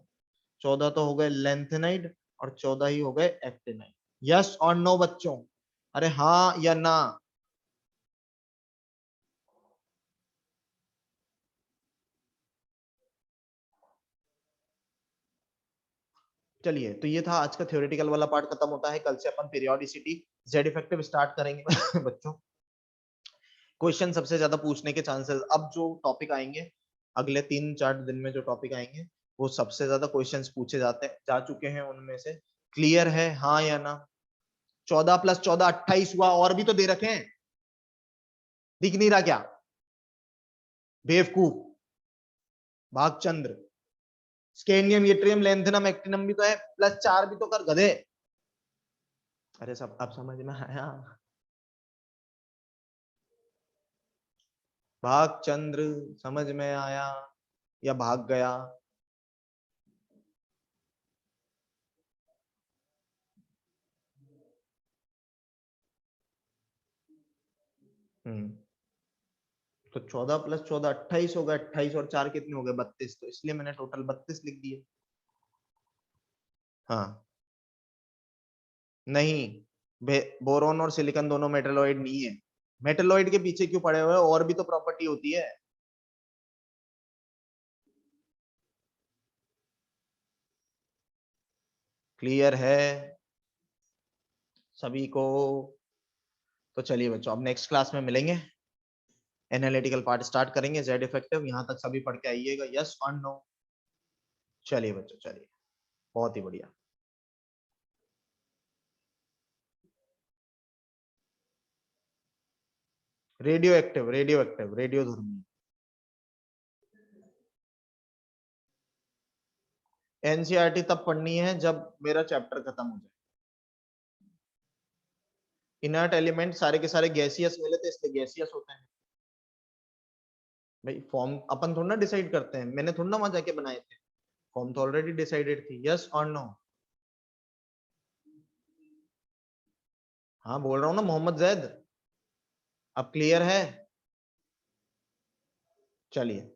14 तो हो गए लेंथेनाइड और 14 ही हो गए एक्टिनाइड। यस और नो बच्चों? अरे हाँ या ना? चलिए, तो ये था आज का थ्योरेटिकल वाला पार्ट, खत्म होता है। कल से अपन पीरियोडिसिटी, जेड इफेक्टिव स्टार्ट करेंगे बच्चों। क्वेश्चन सबसे ज्यादा पूछने के चांसेस, अब जो टॉपिक आएंगे अगले 3-4 दिन में, जो टॉपिक आएंगे वो सबसे ज्यादा क्वेश्चंस पूछे जाते हैं, जा चुके हैं उनमें से। क्लियर है हाँ या ना? 14 प्लस 14 28 हुआ, और भी तो दे रखे हैं, दिख नहीं रहा क्या? बेवकूफ, भागचंद्र। स्कैंडियम, यट्रियम, लेंथेनम, एक्टिनम भी तो है, प्लस 4 भी तो कर गधे। अरे सब अब समझ में आया? भागचंद्र, समझ में आया या भाग गया? हम्म, तो 14 प्लस 14 28 हो गए। 28 और 4 कितने हो गए? 32। तो इसलिए मैंने टोटल 32 लिख दिए। हाँ, नहीं, बोरोन और सिलिकॉन दोनों मेटलॉइड नहीं है। मेटलॉइड के पीछे क्यों पड़े हुए? और भी तो प्रॉपर्टी होती है। क्लियर है सभी को? तो चलिए बच्चों, अब नेक्स्ट क्लास में मिलेंगे, एनालिटिकल पार्ट स्टार्ट करेंगे, जेड इफेक्टिव। यहां तक सभी पढ़ के आइएगा, यस और नो? चलिए बच्चों, चलिए, बहुत ही बढ़िया। Radio active, radio active, radio धर्मी। एनसीईआरटी तब पढ़नी है जब मेरा चैप्टर खत्म हो जाए। इनर्ट एलिमेंट सारे के सारे गैसियस मिले थे, इसलिए गैसियस होते हैं। भाई फॉर्म अपन थोड़ा ना डिसाइड करते हैं, मैंने थोड़ा ना वहां जाके बनाए थे। फॉर्म तो ऑलरेडी डिसाइडेड थी। यस और नो? हाँ बोल रहा हूँ ना, मोहम्मद जैद। अब क्लियर है? चलिए।